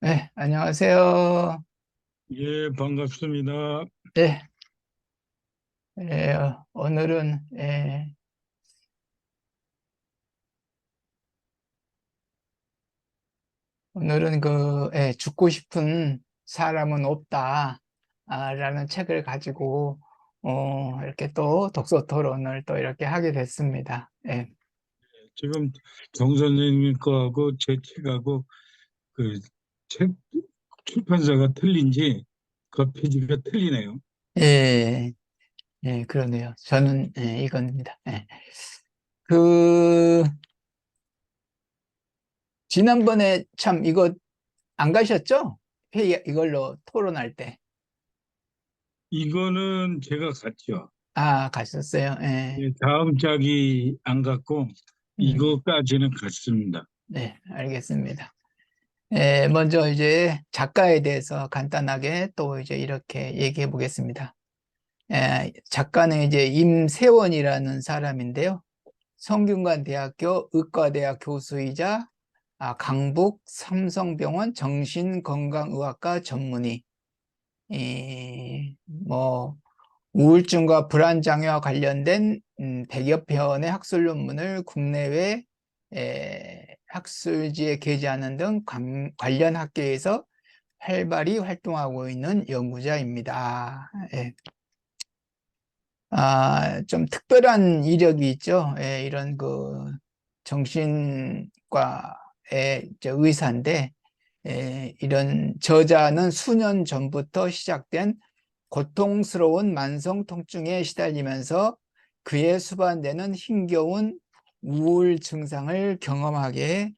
네, 안녕하세요. 예, 반갑습니다. 네, 오늘은, 죽고 싶은 사람은 없다, 라는 책을 가지고, 이렇게 또 독서 토론을 또 이렇게 하게 됐습니다. 예, 지금 정 선생님 거하고 제 책하고 그 책 출판사가 틀린지 그 페이지가 틀리네요. 예, 그러네요. 저는, 이겁니다. 예. 그, 지난번에 참 이거 안 가셨죠? 회의, 이걸로 토론할 때. 이거는 제가 갔죠. 아, 가셨어요? 예. 예, 다음 짝이 안 갔고 음. 이거까지는 갔습니다. 네, 알겠습니다. 먼저 이제 작가에 대해서 간단하게 또 이제 이렇게 얘기해 보겠습니다. 작가는 이제 임세원이라는 사람인데요. 성균관대학교 의과대학 교수이자 강북 삼성병원 정신건강의학과 전문의, 뭐 우울증과 불안장애와 관련된 100여 편의 학술 논문을 국내외 학술지에 게재하는 등 관련 학계에서 활발히 활동하고 있는 연구자입니다. 예. 좀 특별한 이력이 있죠. 예, 이런 그 정신과의 이제 의사인데, 이런 저자는 수년 전부터 시작된 고통스러운 만성 통증에 시달리면서 그에 수반되는 힘겨운 우울 증상을 경험하게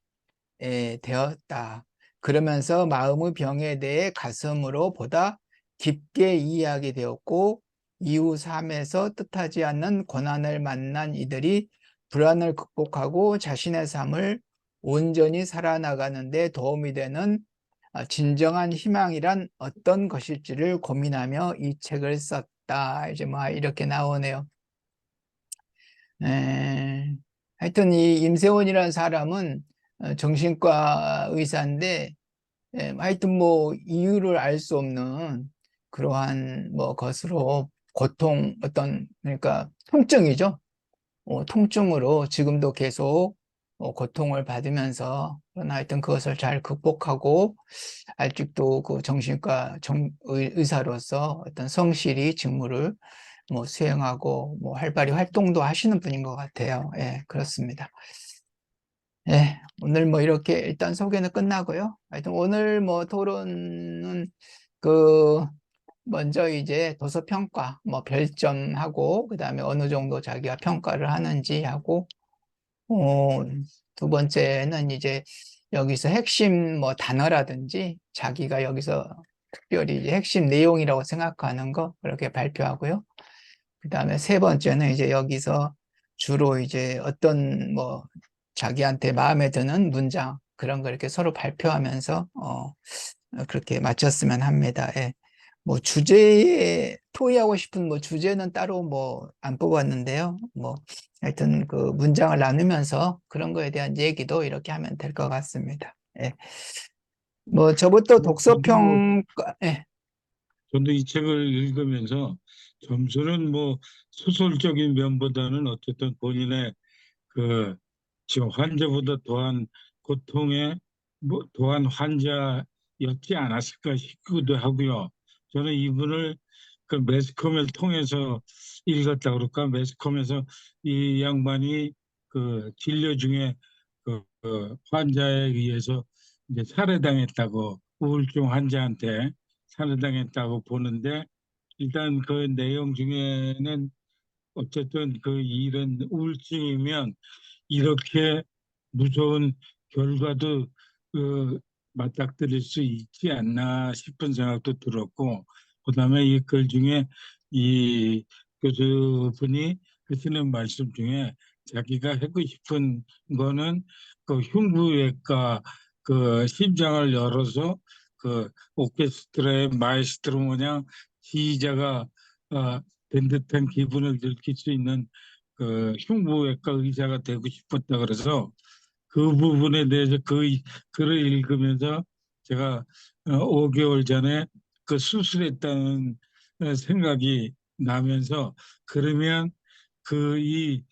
되었다. 그러면서 마음의 병에 대해 가슴으로 보다 깊게 이해하게 되었고, 이후 삶에서 뜻하지 않는 고난을 만난 이들이 불안을 극복하고 자신의 삶을 온전히 살아나가는 데 도움이 되는 진정한 희망이란 어떤 것일지를 고민하며 이 책을 썼다. 이제 뭐 이렇게 나오네요. 에, 하여튼 이 임세원이라는 사람은 정신과 의사인데, 하여튼 뭐 이유를 알 수 없는 그러한 뭐 것으로 고통, 어떤 그러니까 통증이죠. 통증으로 지금도 계속 고통을 받으면서, 그러나 하여튼 그것을 잘 극복하고 아직도 그 정신과 의사로서 어떤 성실히 직무를 뭐 수행하고 뭐 활발히 활동도 하시는 분인 것 같아요. 예, 그렇습니다. 예, 오늘 뭐 이렇게 일단 소개는 끝나고요. 하여튼 오늘 뭐 토론은 그 먼저 이제 도서 평가 뭐 별점하고, 그다음에 어느 정도 자기가 평가를 하는지 하고, 어, 두 번째는 이제 여기서 핵심 뭐 단어라든지 자기가 여기서 특별히 이제 핵심 내용이라고 생각하는 거 그렇게 발표하고요. 그다음에 세 번째는 이제 여기서 주로 이제 어떤 뭐 자기한테 마음에 드는 문장 그런 거 이렇게 서로 발표하면서 그렇게 마쳤으면 합니다. 예. 뭐 주제에 토의하고 싶은 뭐 주제는 따로 뭐 안 뽑았는데요. 뭐 하여튼 그 문장을 나누면서 그런 거에 대한 얘기도 이렇게 하면 될 것 같습니다. 예. 뭐 저부터 저도 독서평가, 예. 저도 이 책을 읽으면서 점수는 뭐 소설적인 면보다는 어쨌든 본인의 그 지금 환자보다 더한 고통에 뭐 더한 환자였지 않았을까 싶기도 하고요. 저는 이분을 그 매스컴을 통해서 읽었다 그럴까, 매스컴에서 이 양반이 그 진료 중에 그 환자에 의해서 이제 살해당했다고, 우울증 환자한테 살해당했다고 보는데, 일단 그 내용 중에는 어쨌든 그 일은 우울증이면 이렇게 무서운 결과도 그 맞닥뜨릴 수 있지 않나 싶은 생각도 들었고, 그다음에 이 글 중에 이 교수분이 하시는 말씀 중에 자기가 하고 싶은 거는 그 흉부외과 그 심장을 열어서 그 오케스트라의 마에스트로 모양 지휘자가 된 듯한 기분을 느낄 수 있는 그 흉부외과 의사가 되고 싶었다 그래서 그 부분에 대해서 그 글을 읽으면서 제가 5개월 전에 그 수술했다는 생각이 나면서 그러면 이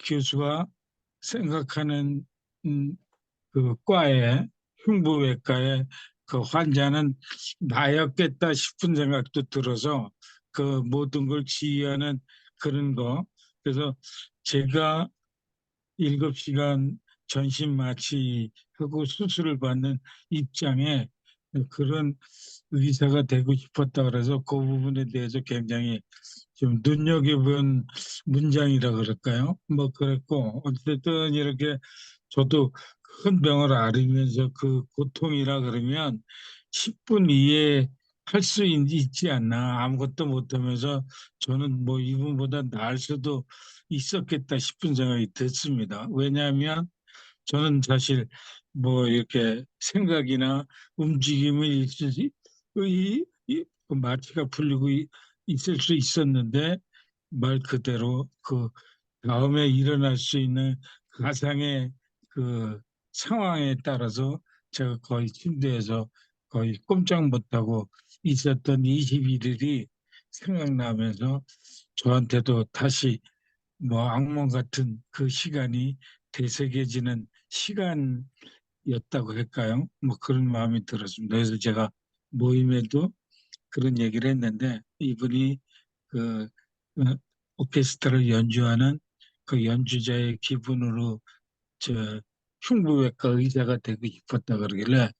교수가 생각하는 음, 그 과에 흉부외과에 그 환자는 나였겠다 싶은 생각도 들어서 그 모든 걸 지휘하는 그런 거. 그래서 제가 7시간 전신 마취하고 수술을 받는 입장에 그런 의사가 되고 싶었다 그래서 그 부분에 대해서 굉장히 좀 눈여겨본 문장이라 그럴까요? 뭐 그랬고 어쨌든 이렇게 저도 큰 병을 앓으면서 그 고통이라 그러면 10분 이에 할 수 있지 않나 아무것도 못하면서 저는 뭐 이분보다 나을 수도 있었겠다 싶은 생각이 듣습니다. 왜냐하면 저는 사실 뭐 이렇게 생각이나 움직임이 있을 그 마취가 풀리고 있을 수 있었는데 말 그대로 그 다음에 일어날 수 있는 가상의 그 상황에 따라서 제가 거의 침대에서 거의 꼼짝 못하고 있었던 21일이 생각나면서 저한테도 다시 뭐 악몽 같은 그 시간이 되새겨지는 시간이었다고 할까요? 뭐 그런 마음이 들었습니다. 그래서 제가 모임에도 그런 얘기를 했는데 이분이 그 오케스트라를 연주하는 그 연주자의 기분으로 저 흉부외과 의사가 되고 싶었다 그러길래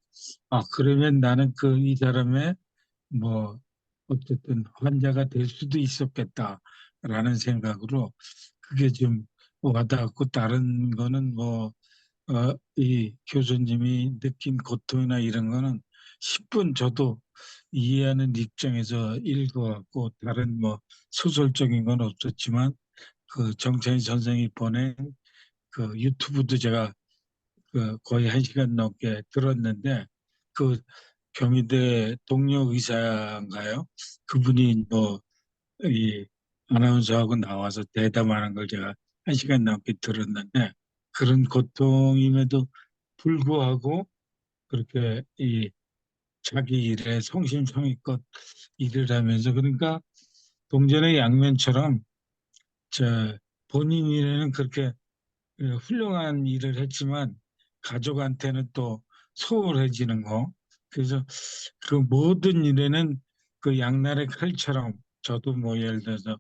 그러면 나는 이 사람의 뭐 어쨌든 환자가 될 수도 있었겠다라는 생각으로 그게 좀 와닿았고 다른 거는 이 교수님이 느낀 고통이나 이런 거는 10분 저도 이해하는 입장에서 읽어갖고 다른 뭐 소설적인 건 없었지만 그 정찬희 선생이 보낸 그 유튜브도 제가 그 거의 1시간 넘게 들었는데 그 경희대 동료 의사인가요? 그분이 이 아나운서하고 나와서 대담하는 걸 제가 1시간 넘게 들었는데 그런 고통임에도 불구하고 그렇게 자기 일에 성심성의껏 일을 하면서 그러니까 동전의 양면처럼 저 본인 일에는 그렇게 훌륭한 일을 했지만 가족한테는 또 소홀해지는 거. 그래서 그 모든 일에는 그 양날의 칼처럼 저도 뭐 예를 들어서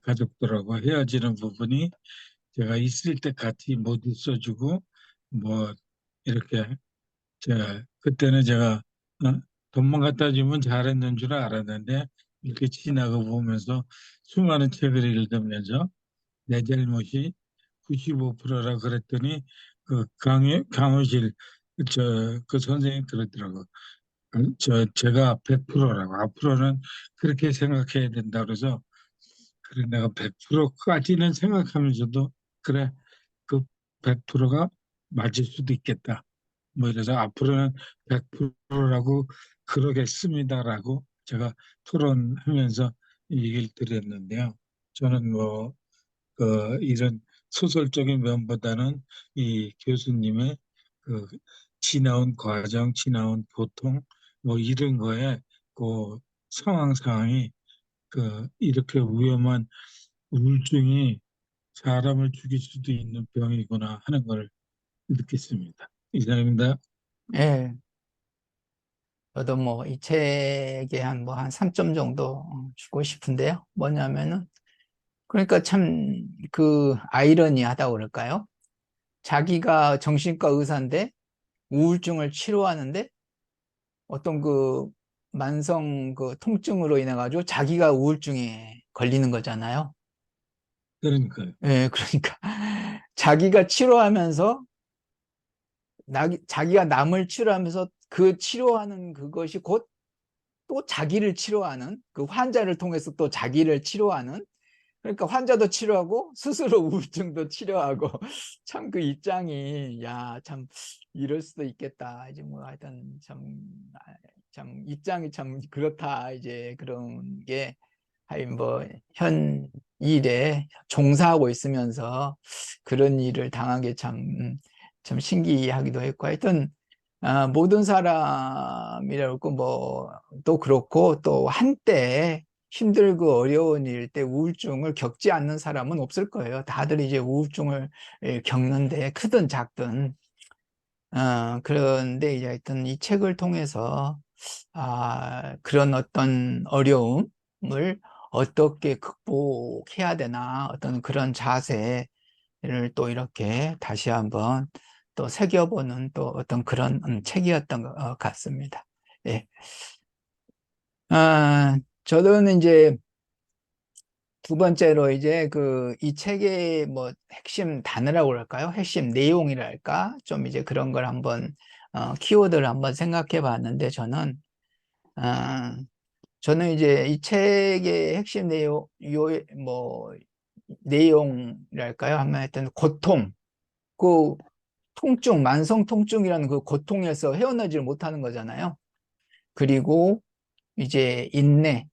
가족들하고 헤어지는 부분이 제가 있을 때 같이 못 있어주고 뭐 이렇게 그때는 제가 돈만 갖다 주면 잘했는 줄 알았는데 이렇게 지나가 보면서 수많은 책을 읽으면서 내 잘못이 95%라 그랬더니 강호실 그 선생님 그러더라고. 제가 100%라고 앞으로는 그렇게 생각해야 된다 그래서 그래 내가 100%까지는 생각하면서도 그래 그 100%가 맞을 수도 있겠다. 뭐 이래서 앞으로는 100%라고 그러겠습니다라고 제가 토론하면서 얘기를 드렸는데요. 저는 이런 소설적인 면보다는 이 교수님의 그 지나온 과정, 지나온 고통, 뭐 이런 거에 그 상황이 이렇게 위험한 우울증이 사람을 죽일 수도 있는 병이구나 하는 걸 느꼈습니다. 이상입니다. 예, 저도 뭐 이 책에 한 3점 정도 주고 싶은데요. 뭐냐면은 그러니까 참 그 아이러니하다고 그럴까요? 자기가 정신과 의사인데 우울증을 치료하는데 어떤 그 만성 그 통증으로 인해 가지고 자기가 우울증에 걸리는 거잖아요. 그러니까요. 예, 그러니까 자기가 치료하면서 자기가 남을 치료하면서 그 치료하는 그것이 곧 또 자기를 치료하는 그 환자를 통해서 또 자기를 치료하는 그러니까 환자도 치료하고 스스로 우울증도 치료하고 참 그 입장이 야, 참 이럴 수도 있겠다. 이제 뭐 하여튼 참 입장이 참 그렇다. 이제 그런 게 하여튼 뭐현 일에 종사하고 있으면서 그런 일을 당한 게 참 신기하기도 했고 하여튼 모든 사람이라고 뭐 또 그렇고 또 한때 힘들고 어려운 일 때 우울증을 겪지 않는 사람은 없을 거예요. 다들 이제 우울증을 겪는데 크든 작든 그런데 이제 하여튼 이 책을 통해서 그런 어떤 어려움을 어떻게 극복해야 되나 어떤 그런 자세를 또 이렇게 다시 한번 또 새겨보는 또 어떤 그런 책이었던 것 같습니다. 예. 저는 이제 두 번째로 이제 이 책의 뭐 핵심 단어라고 할까요? 핵심 내용이랄까? 좀 이제 그런 걸 한번 키워드를 한번 생각해 봤는데 어, 저는 이제 이 책의 핵심 뭐 내용이랄까요? 하면 하여튼 고통, 그 통증, 만성 통증이라는 그 고통에서 헤어나지를 못하는 거잖아요. 그리고 이제 인내,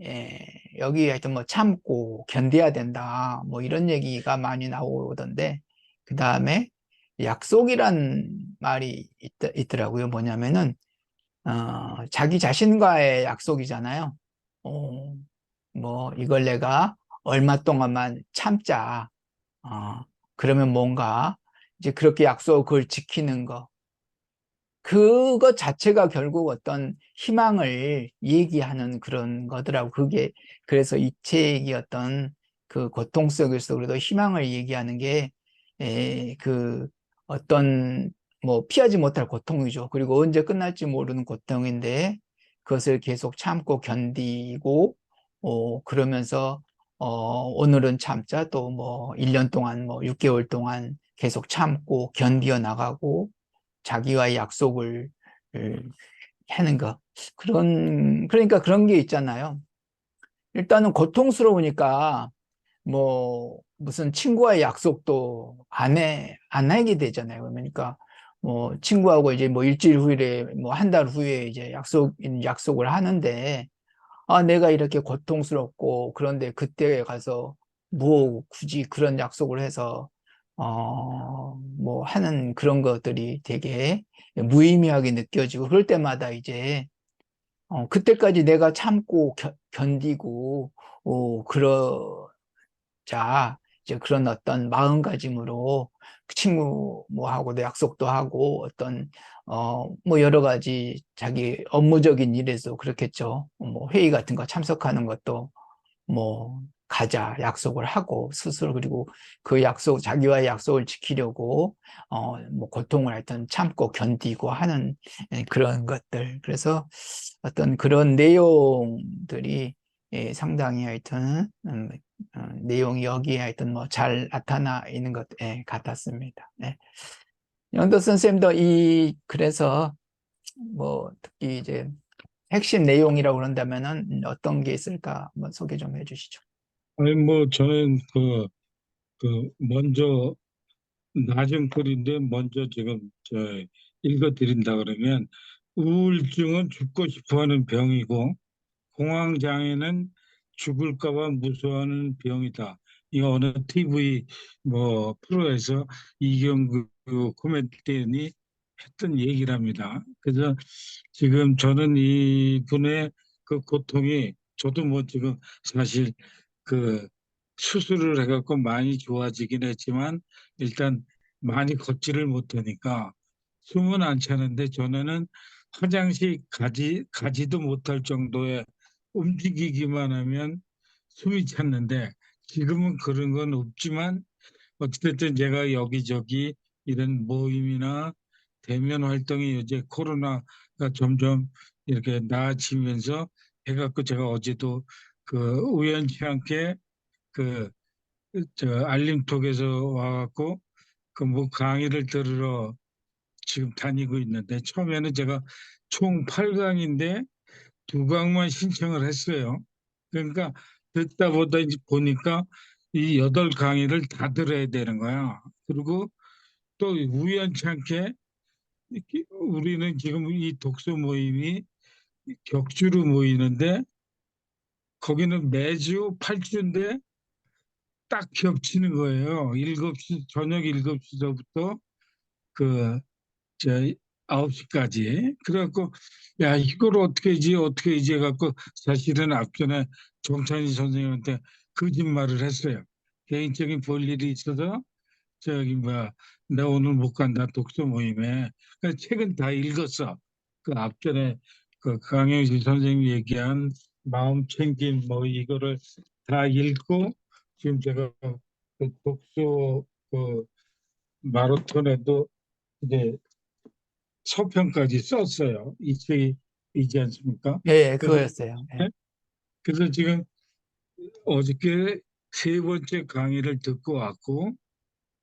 예, 여기 하여튼 뭐 참고 견뎌야 된다. 뭐 이런 얘기가 많이 나오던데, 그 다음에 약속이란 말이 있더라고요. 뭐냐면은, 자기 자신과의 약속이잖아요. 어, 뭐 이걸 내가 얼마 동안만 참자. 어, 그러면 뭔가 이제 그렇게 약속을 지키는 거. 그것 자체가 결국 어떤 희망을 얘기하는 그런 거더라고. 그래서 이 책이 어떤 그 고통 속에서 그래도 희망을 얘기하는 게, 그 어떤 뭐 피하지 못할 고통이죠. 그리고 언제 끝날지 모르는 고통인데 그것을 계속 참고 견디고, 그러면서, 오늘은 참자 또 뭐 1년 동안 뭐 6개월 동안 계속 참고 견디어 나가고 자기와의 약속을 하는 거. 그러니까 그런 게 있잖아요. 일단은 고통스러우니까 뭐 무슨 친구와의 약속도 안 하게 되잖아요. 그러니까 뭐 친구하고 이제 뭐 일주일 후에 뭐 한 달 후에 이제 약속을 하는데 내가 이렇게 고통스럽고 그런데 그때 가서 뭐 굳이 그런 약속을 해서 뭐 하는 그런 것들이 되게 무의미하게 느껴지고 그럴 때마다 이제 그때까지 내가 참고 견디고 그러자 이제 그런 어떤 마음가짐으로 그 친구 뭐하고도 약속도 하고 어떤 뭐 여러 가지 자기 업무적인 일에서 그렇겠죠. 뭐 회의 같은 거 참석하는 것도 뭐 가자 약속을 하고 스스로 그리고 그 자기와의 약속을 지키려고 뭐 고통을 하여튼 참고 견디고 하는 그런 것들. 그래서 어떤 그런 내용들이 상당히 하여튼 내용이 여기에 하여튼 뭐 잘 나타나 있는 것 같았습니다. 네. 연도 선생님도 그래서 뭐 특히 이제 핵심 내용이라고 그런다면은 어떤 게 있을까 한번 소개 좀 해주시죠. 아니 뭐 저는 먼저 낮은 글인데 먼저 지금 읽어드린다 그러면 우울증은 죽고 싶어하는 병이고 공황장애는 죽을까 봐 무서워하는 병이다. 이거 어느 TV 뭐 프로에서 이경규 코미디언이 했던 얘기랍니다. 그래서 지금 저는 이분의 그 고통이 저도 뭐 지금 사실 그 수술을 해갖고 많이 좋아지긴 했지만 일단 많이 걷지를 못하니까 숨은 안 차는데 전에는 화장실 가지도 못할 정도의 움직이기만 하면 숨이 찼는데 지금은 그런 건 없지만 어쨌든 제가 여기저기 이런 모임이나 대면 활동이 이제 코로나가 점점 이렇게 나아지면서 해갖고 제가 어제도 우연치 않게 그 알림톡에서 와갖고 그 뭐 강의를 들으러 지금 다니고 있는데 처음에는 제가 총 8강인데 2강만 신청을 했어요. 그러니까 듣다 보다 이제 보니까 이 8강의를 다 들어야 되는 거야. 그리고 또 우연찮게 우리는 지금 이 독서 모임이 격주로 모이는데 거기는 매주 8주인데 딱 겹치는 거예요. 저녁 7시서부터 그, 저, 9시까지. 그래갖고, 야, 이걸 어떻게 하지 해갖고, 사실은 앞전에 정찬희 선생님한테 거짓말을 했어요. 개인적인 볼 일이 있어서, 뭐야, 나 오늘 못 간다, 독서 모임에. 책은 다 읽었어. 그 앞전에 그 강영실 선생님이 얘기한 마음 챙김, 이거를 다 읽고, 지금 제가 그 독서 그 마라톤에도 이제 서평까지 썼어요. 이 책이지 않습니까? 예, 예, 그래서, 그거였어요. 예. 그래서 지금 어저께 세 번째 강의를 듣고 왔고,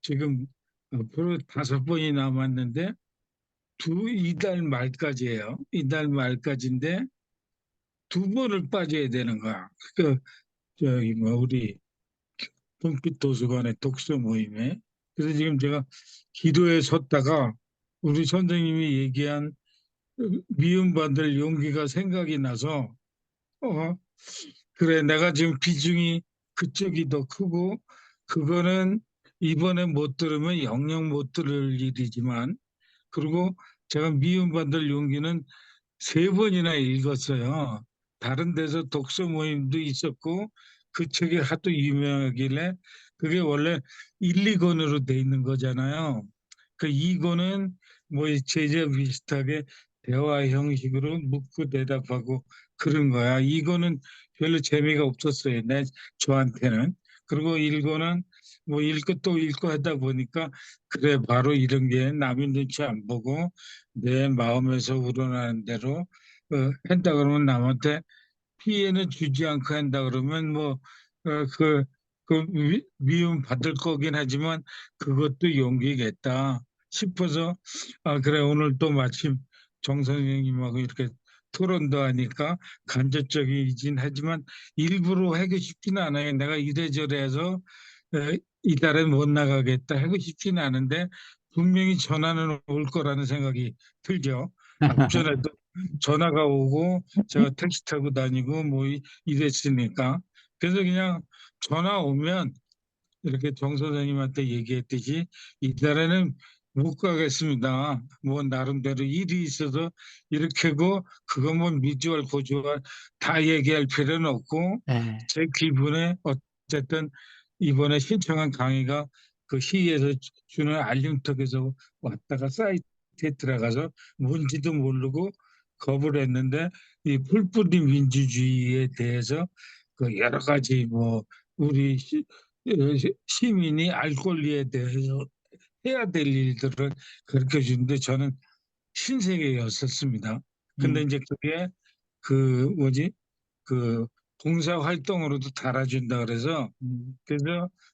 지금 앞으로 5번이 남았는데, 이달 말까지예요. 이달 말까지인데, 2번을 빠져야 되는 거야. 그, 우리 동빛 도서관의 독서 모임에. 그래서 지금 제가 기도에 섰다가 우리 선생님이 얘기한 미움받을 용기가 생각이 나서, 어, 그래, 내가 지금 비중이 그쪽이 더 크고, 그거는 이번에 못 들으면 영영 못 들을 일이지만, 그리고 제가 미움받을 용기는 3번이나 읽었어요. 다른 데서 독서 모임도 있었고, 그 책이 하도 유명하길래, 그게 원래 1, 2권으로 돼 있는 거잖아요. 그 2권은 뭐 제재 비슷하게 대화 형식으로 묻고 대답하고 그런 거야. 2권은 별로 재미가 없었어요. 저한테는. 그리고 1권은 뭐 읽고 또 읽고 하다 보니까 그래 바로 이런 게 남의 눈치 안 보고 내 마음에서 우러나는 대로 한다 그러면 남한테 피해는 주지 않고 한다 그러면 어, 그, 미움 받을 거긴 하지만 그것도 용기겠다 싶어서 그래 오늘 또 마침 정 선생님하고 이렇게 토론도 하니까 간접적이긴 하지만 일부러 하고 싶지는 않아요. 내가 이래저래 해서 이달에 못 나가겠다 하고 싶지는 않은데 분명히 전화는 올 거라는 생각이 들죠. 앞전에도 전화가 오고 제가 택시 타고 다니고 이랬으니까. 그래서 그냥 전화 오면 이렇게 정 선생님한테 얘기했듯이 이달에는 못 가겠습니다. 뭐 나름대로 일이 있어서 이렇게고 그거 뭐 미주알 고주알 다 얘기할 필요는 없고 예. 제 기분에 어쨌든 이번에 신청한 강의가 그 시에서 주는 알림톡에서 왔다가 사이트에 들어가서 뭔지도 모르고 겁을 했는데 이 풀뿌리 민주주의에 대해서 그 여러 가지 우리 시민이 알 권리에 대해서 해야 될 일들을 가르쳐 주는데 저는 신세계였었습니다. 근데 음, 이제 그게 그 뭐지? 그 봉사 활동으로도 달아준다 그래서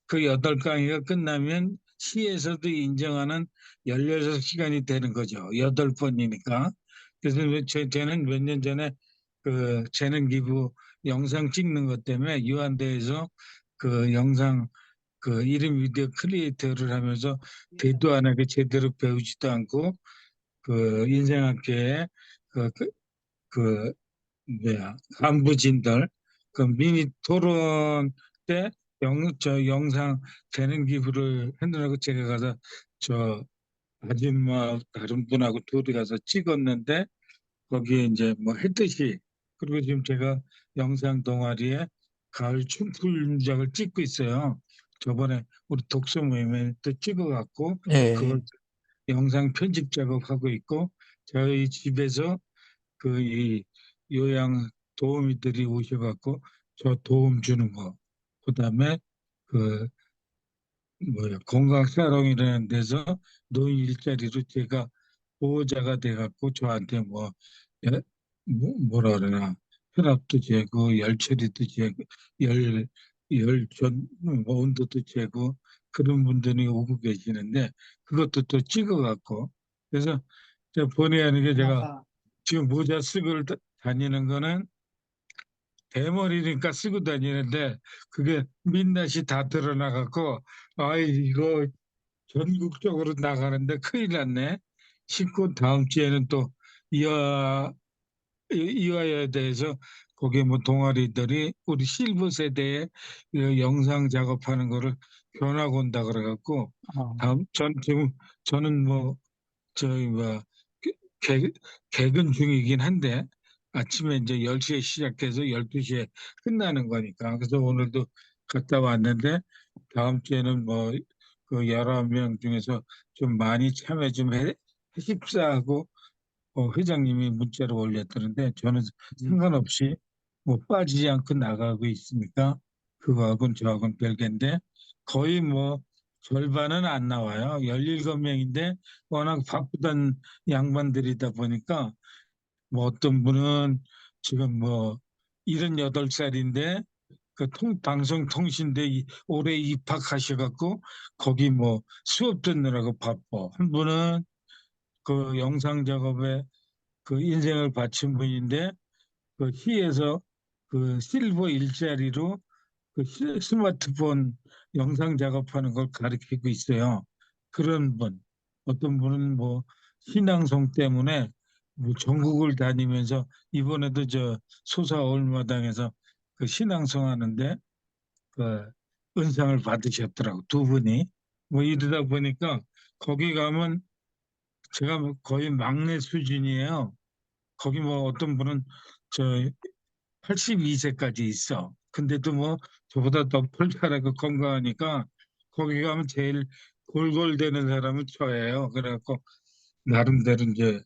그 8강의가 끝나면 시에서도 인정하는 16시간이 되는 거죠. 8번이니까. 그래서 저는 몇 년 전에 그 재능 기부 영상 찍는 것 때문에 유한대에서 그 영상 그 1인 미디어 크리에이터를 하면서 대도 안 하게 제대로 배우지도 않고 그 인생학계에 그, 그, 그 간부진들 그 미니 토론 때 저 영상 재능 기부를 했느라고 제가 가서 저 아줌마 다른 분하고 둘이 가서 찍었는데 거기에 이제 뭐 했듯이 그리고 지금 제가 영상 동아리에 가을 춤풀작을 찍고 있어요. 저번에 우리 독서 모임에 또 찍어갖고 그걸 예. 영상 편집 작업하고 있고 저희 집에서 그 이 요양 도우미들이 오셔갖고 저 도움 주는 거 그다음에 그 건강 사롱이라는 데서 노인 일자리로 제가 보호자가 돼갖고 저한테 예? 뭐라 그러나 혈압도 재고 열처리도 재고 열 열전 온도도 재고 그런 분들이 오고 계시는데 그것도 또 찍어갖고 그래서 제가 본의 아니게 제가 아하. 지금 모자 쓰고 다니는 거는 대머리니까 쓰고 다니는데 그게 민낯이 다 드러나갖고 아이 이거 전국적으로 나가는데 큰일 났네. 신고 다음 주에는 또 이화 이화여에 대해서 거기에 동아리들이 우리 실버 세대의 그 영상 작업하는 거를 견학 온다 그래갖고 어, 다음 전 지금 저는 저희 개, 개근 중이긴 한데 아침에 이제 10시에 시작해서 12시에 끝나는 거니까. 그래서 오늘도 갔다 왔는데 다음 주에는 뭐 그 여러 명 중에서 좀 많이 참여 좀 해십사하고 회장님이 문자로 올렸다는데 저는 음. 상관없이 뭐 빠지지 않고 나가고 있으니까 그거하고는 저하고는 별개인데 거의 뭐 절반은 안 나와요. 17명인데 워낙 바쁘던 양반들이다 보니까 뭐 어떤 분은 지금 뭐 78살인데 그 방송통신대 올해 입학하셔갖고 거기 뭐 수업 듣느라고 바빠. 한 분은 그 영상 작업에 그 인생을 바친 분인데 그 시에서 그 실버 일자리로 그 스마트폰 영상 작업하는 걸 가르치고 있어요. 그런 분. 어떤 분은 뭐 신앙송 때문에 뭐 전국을 다니면서 이번에도 저 소사올마당에서 그 신앙송 하는데 그 은상을 받으셨더라고 두 분이. 뭐 이러다 보니까 거기 가면 제가 뭐 거의 막내 수준이에요. 거기 뭐 어떤 분은 저 82세까지 있어. 근데도 뭐 저보다 더 폴잘하고 건강하니까 거기 가면 제일 골골대는 사람은 저예요. 그래갖고 나름대로 이제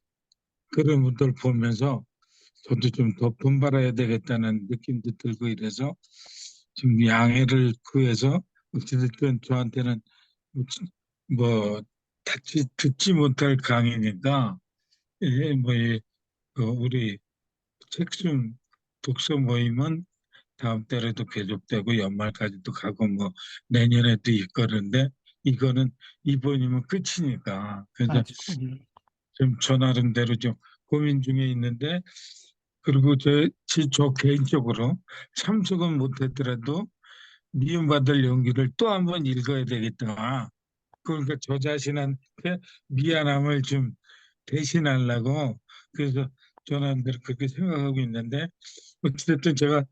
그런 분들 보면서 저도 좀 더 분발해야 되겠다는 느낌도 들고 이래서 지금 양해를 구해서 어찌됐든 저한테는 뭐, 뭐 듣지 못할 강의니까 예, 뭐 우리 책좀 독서 모임은 다음 달에도 계속되고 연말까지도 가고 뭐 내년에도 있거든데 이거는 이번이면 끝이니까 그래서 맞아. 좀 저 나름대로 좀 고민 중에 있는데 그리고 저 개인적으로 참석은 못했더라도 미움받을 용기를 또 한 번 읽어야 되겠다. 그러니까 저 자신한테 미안함을 좀 대신하려고 그래서 저는 그렇게 생각하고 있는데 어쨌든 제가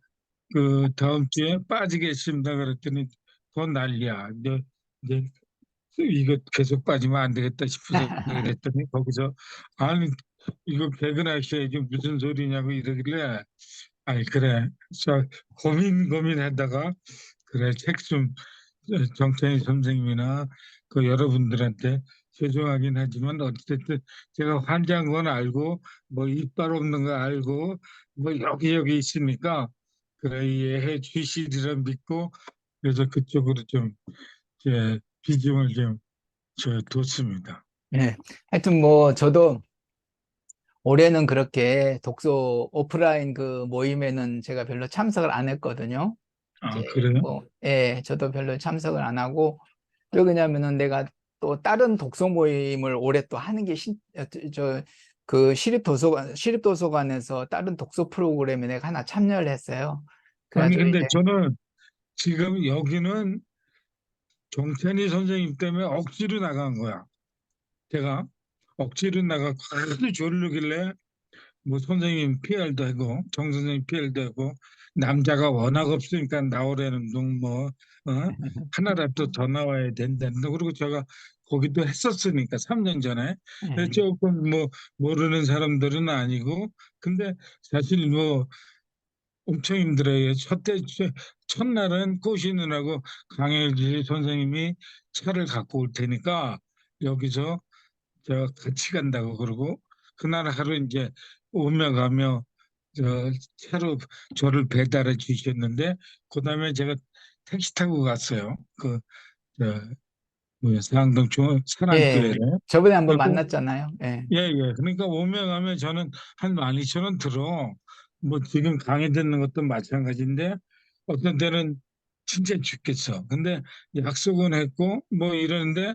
그 다음 주에 빠지겠습니다 그랬더니 더 난리야. 이제 이거 계속 빠지면 안 되겠다 싶어서 그랬더니 거기서 아니 이거 개근하셔야지 무슨 소리냐고 이러길래 아니 그래 저 고민하다가 그래 책 좀 정찬희 선생님이나 그 여러분들한테 죄송하긴 하지만 어쨌든 제가 환자인 건 알고 뭐 이빨 없는 거 알고 뭐 여기저기 있으니까 그래 이해해 주시리라 믿고 그래서 그쪽으로 좀 비중을 좀 뒀습니다. 네. 하여튼 뭐 저도 올해는 그렇게 독서 오프라인 그 모임에는 제가 별로 참석을 안 했거든요. 아, 이제 그래요? 뭐, 예, 저도 별로 참석을 안 하고, 왜 그러냐면은 내가 또 다른 독서 모임을 올해 또 하는 게 그 시립도서관에서 다른 독서 프로그램에 내가 하나 참여를 했어요. 아니, 그래가지고 근데 이제, 저는 지금 여기는 정찬희 선생님 때문에 억지로 나간 거야. 제가 억지로 나가 하도 조르길래 뭐 선생님 PR도 하고 정 선생님 PR도 하고 남자가 워낙 없으니까 나오라는 둥뭐 하나라도 더 나와야 된다는 그리고 제가 거기도 했었으니까 3년 전에 그래서 예, 조금 뭐 모르는 사람들은 아니고 근데 사실 뭐 엄청 힘들어요. 첫날은 꼬시느라고 강혜지 선생님이 차를 갖고 올 테니까 여기서 저 같이 간다고 그러고 그날 하루 이제 오며 가며 저 차로 저를 배달해 주셨는데 그다음에 제가 택시 타고 갔어요. 저 뭐야 상암동 예, 사랑교회를. 저번에 한번 그래갖고 만났잖아요. 예. 예, 예. 그러니까 오며 가며 저는 한 12,000원 들어. 뭐 지금 강의 듣는 것도 마찬가지인데 어떤 때는 진짜 죽겠어. 근데 약속은 했고 뭐 이러는데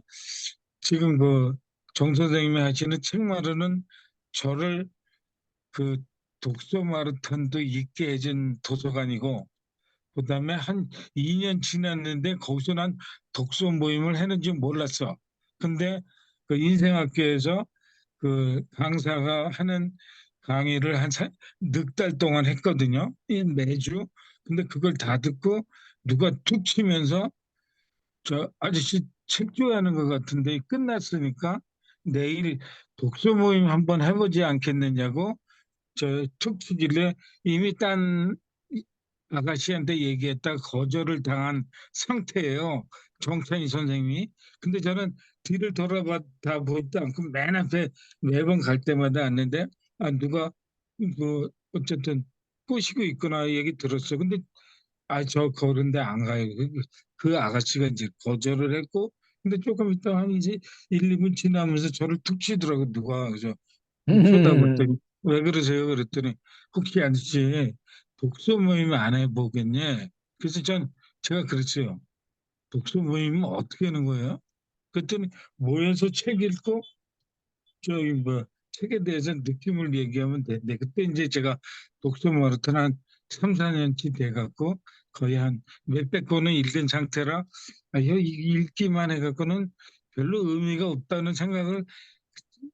지금 그 정 선생님이 하시는 책 마루는 저를 그 독서 마라톤도 있게 해준 도서관이고 그다음에 한 2년 지났는데 거기서 난 독서 모임을 했는지 몰랐어. 근데 그 인생학교에서 그 강사가 하는 강의를 넉 달 동안 했거든요. 매주. 근데 그걸 다 듣고 누가 툭 치면서 저 아저씨 책 좋아하는 것 같은데 끝났으니까 내일 독서 모임 한번 해보지 않겠느냐고 툭 치길래 이미 딴 아가씨한테 얘기했다 거절을 당한 상태예요. 정찬희 선생님이. 근데 저는 뒤를 돌아봤다 보지도 않고 맨 앞에 매번 갈 때마다 왔는데 누가 그 어쨌든 꼬시고 있구나 얘기 들었어. 근데 저 그런데 안 가요. 그 아가씨가 이제 거절을 했고 근데 조금 있다 한 이제 1, 2분 지나면서 저를 툭 치더라고 누가. 그래서 쳐다봤더니 왜 그러세요? 그랬더니 혹시 아저씨 독서 모임 안 해보겠냐? 그래서 제가 그랬어요. 독서 모임은 어떻게 하는 거예요? 그랬더니 모여서 책 읽고 저기 뭐 책에 대해서 느낌을 얘기하면 되는데 그때 이제 제가 독서 마라톤 한 3, 4년치 돼갖고 거의 한 몇백 권은 읽은 상태라 읽기만 해갖고는 별로 의미가 없다는 생각을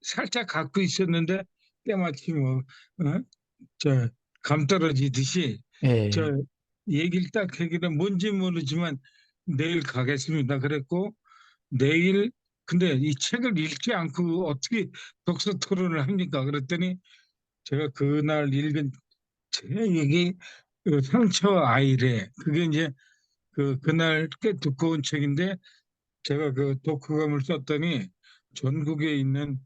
살짝 갖고 있었는데 때마침 감 떨어지듯이 예. 저 얘기를 딱 하기를 뭔지 모르지만 내일 가겠습니다. 그랬고 내일 근데 이 책을 읽지 않고 어떻게 독서 토론을 합니까? 그랬더니 제가 그날 읽은 책이 그 상처 아이래. 그게 이제 그날 꽤 두꺼운 책인데 제가 그 독후감을 썼더니 전국에 있는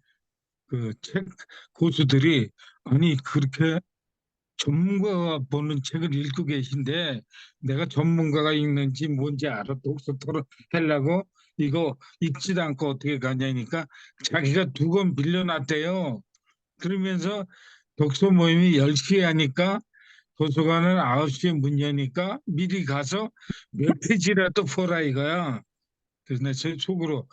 그 책 고수들이 아니 그렇게 전문가가 보는 책을 읽고 계신데 내가 전문가가 읽는지 뭔지 알아 독서 토론 하려고 이거 읽지도 않고 어떻게 가냐니까 자기가 2권 빌려놨대요. 그러면서 독서 모임이 10시에 하니까 도서관은 9시에 문 여니까 미리 가서 몇 페이지라도 보라 이거야. 그래서 내 속으로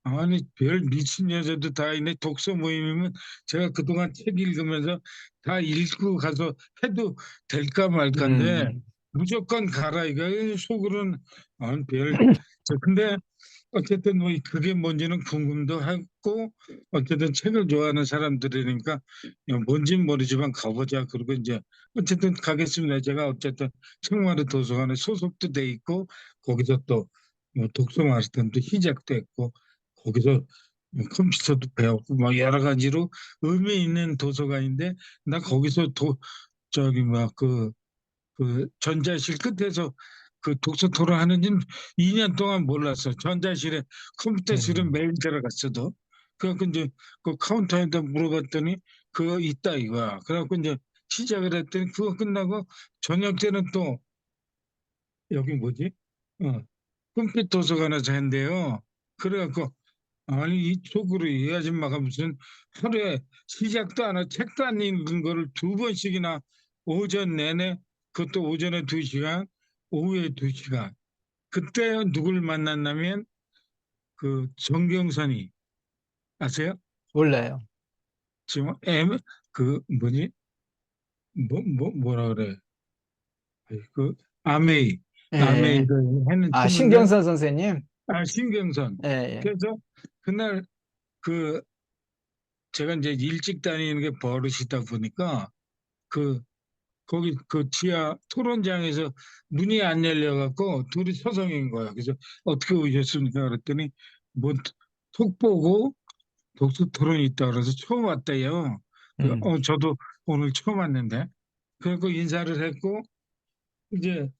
아니 별 미친 여자도 다 있네. 독서 모임이면 제가 그동안 책 읽으면서 다 읽고 가서 해도 될까 말까인데 음. 무조건 가라 이거 속으로는 아니 근데 어쨌든 뭐 그게 뭔지는 궁금도 하고 어쨌든 책을 좋아하는 사람들이니까 뭔지는 모르지만 가보자 그러고 이제 어쨌든 가겠습니다. 제가 어쨌든 청와대 도서관에 소속도 돼 있고 거기서 또 뭐 독서 마스터도 시작됐고 거기서 뭐 컴퓨터도 배웠고 막 여러 가지로 의미 있는 도서관인데 나 거기서 저기 그 전자실 끝에서 그 독서 토론하는 지는 2년 동안 몰랐어. 전자실에 컴퓨터실은 예. 매일 들어갔어도. 그래갖고 이제 그 카운터에다 물어봤더니 그거 있다 이거야. 그래갖고 이제 시작을 했더니 그거 끝나고 저녁 때는 또 여기 뭐지? 어, 컴퓨터 도서관에서 한대요. 그래갖고 아니 이쪽으로 이 아줌마가 무슨 하루에 시작도 안 하고 책도 안 읽은 거를 2번씩이나 오전 내내 그것도 오전에 2시간 오후에 2시간 그때 누굴 만났냐면 그 정경선이 아세요? 몰라요. 지금 그 뭐지 뭐라 그래 그 아메이 예. 아메이를 하는 아, 친구인데 신경선 선생님? 신경선 예, 예. 그래서 그날 그 제가 이제 일찍 다니는 게 버릇이다 보니까 그 거기 그 지하 토론장에서 문이 안 열려갖고 둘이 서성인 거야. 그래서 어떻게 오셨습니까? 그랬더니 뭐 톡 보고 독서 토론이 있다 그래서 처음 왔대요. 음. 저도 오늘 처음 왔는데. 그래서 인사를 했고 이제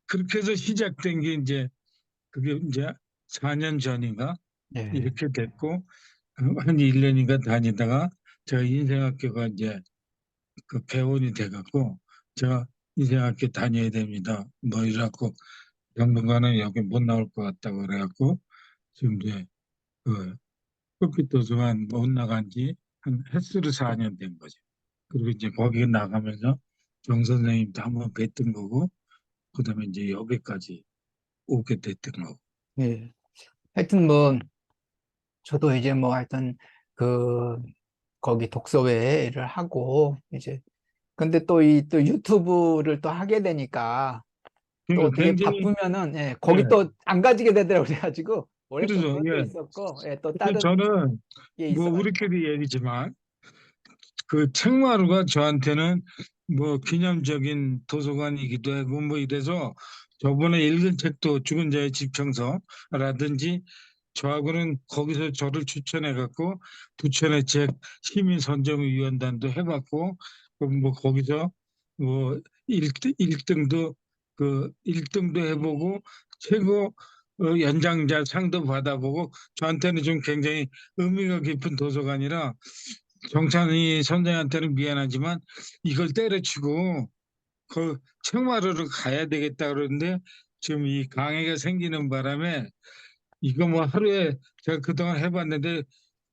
그렇게 해서 시작된 게 이제 그게 이제 4년 전인가 예. 이렇게 됐고 한 1년인가 다니다가 제가 인생학교가 이제 그 개원이 돼갖고 제가 인생학교 다녀야 됩니다. 뭐 이래갖고 당분간은 여기 못 나올 것 같다고 그래갖고 지금 이제 그 햇빛도서관 못 나간 지 한 햇수로 4년 된 거죠. 그리고 이제 거기 나가면서 정 선생님도 한번 뵀던 거고 그다음에 이제 여기까지 오게 됐던 거고. 예. 하여튼 뭐 저도 이제 뭐 하여튼 그 거기 독서회를 하고 이제 근데 또 또 유튜브를 또 하게 되니까 또 그러니까 어떻게 굉장히 바쁘면은 예, 예, 거기 또 안 가지게 되더라고 그래가지고 원래 또 그래서 그것도 예, 있었고 예, 또 그래서 다른 저는 게 뭐 있어가지고 우리끼리 얘기지만 그 책마루가 저한테는 뭐 기념적인 도서관이기도 하고 뭐 이래서 저번에 읽은 책도 죽은 자의 집 청소라든지 저하고는 거기서 저를 추천해 갖고 부천의 책 시민선정위원단도 해봤고 뭐 거기서 뭐 1등도 그 1등도 해보고 최고 연장자 상도 받아보고 저한테는 좀 굉장히 의미가 깊은 도서관이라 정찬희 선생한테는 미안하지만 이걸 때려치고 그 청마루를 가야 되겠다 그러는데 지금 이 강해가 생기는 바람에 이거 뭐 하루에 제가 그동안 해봤는데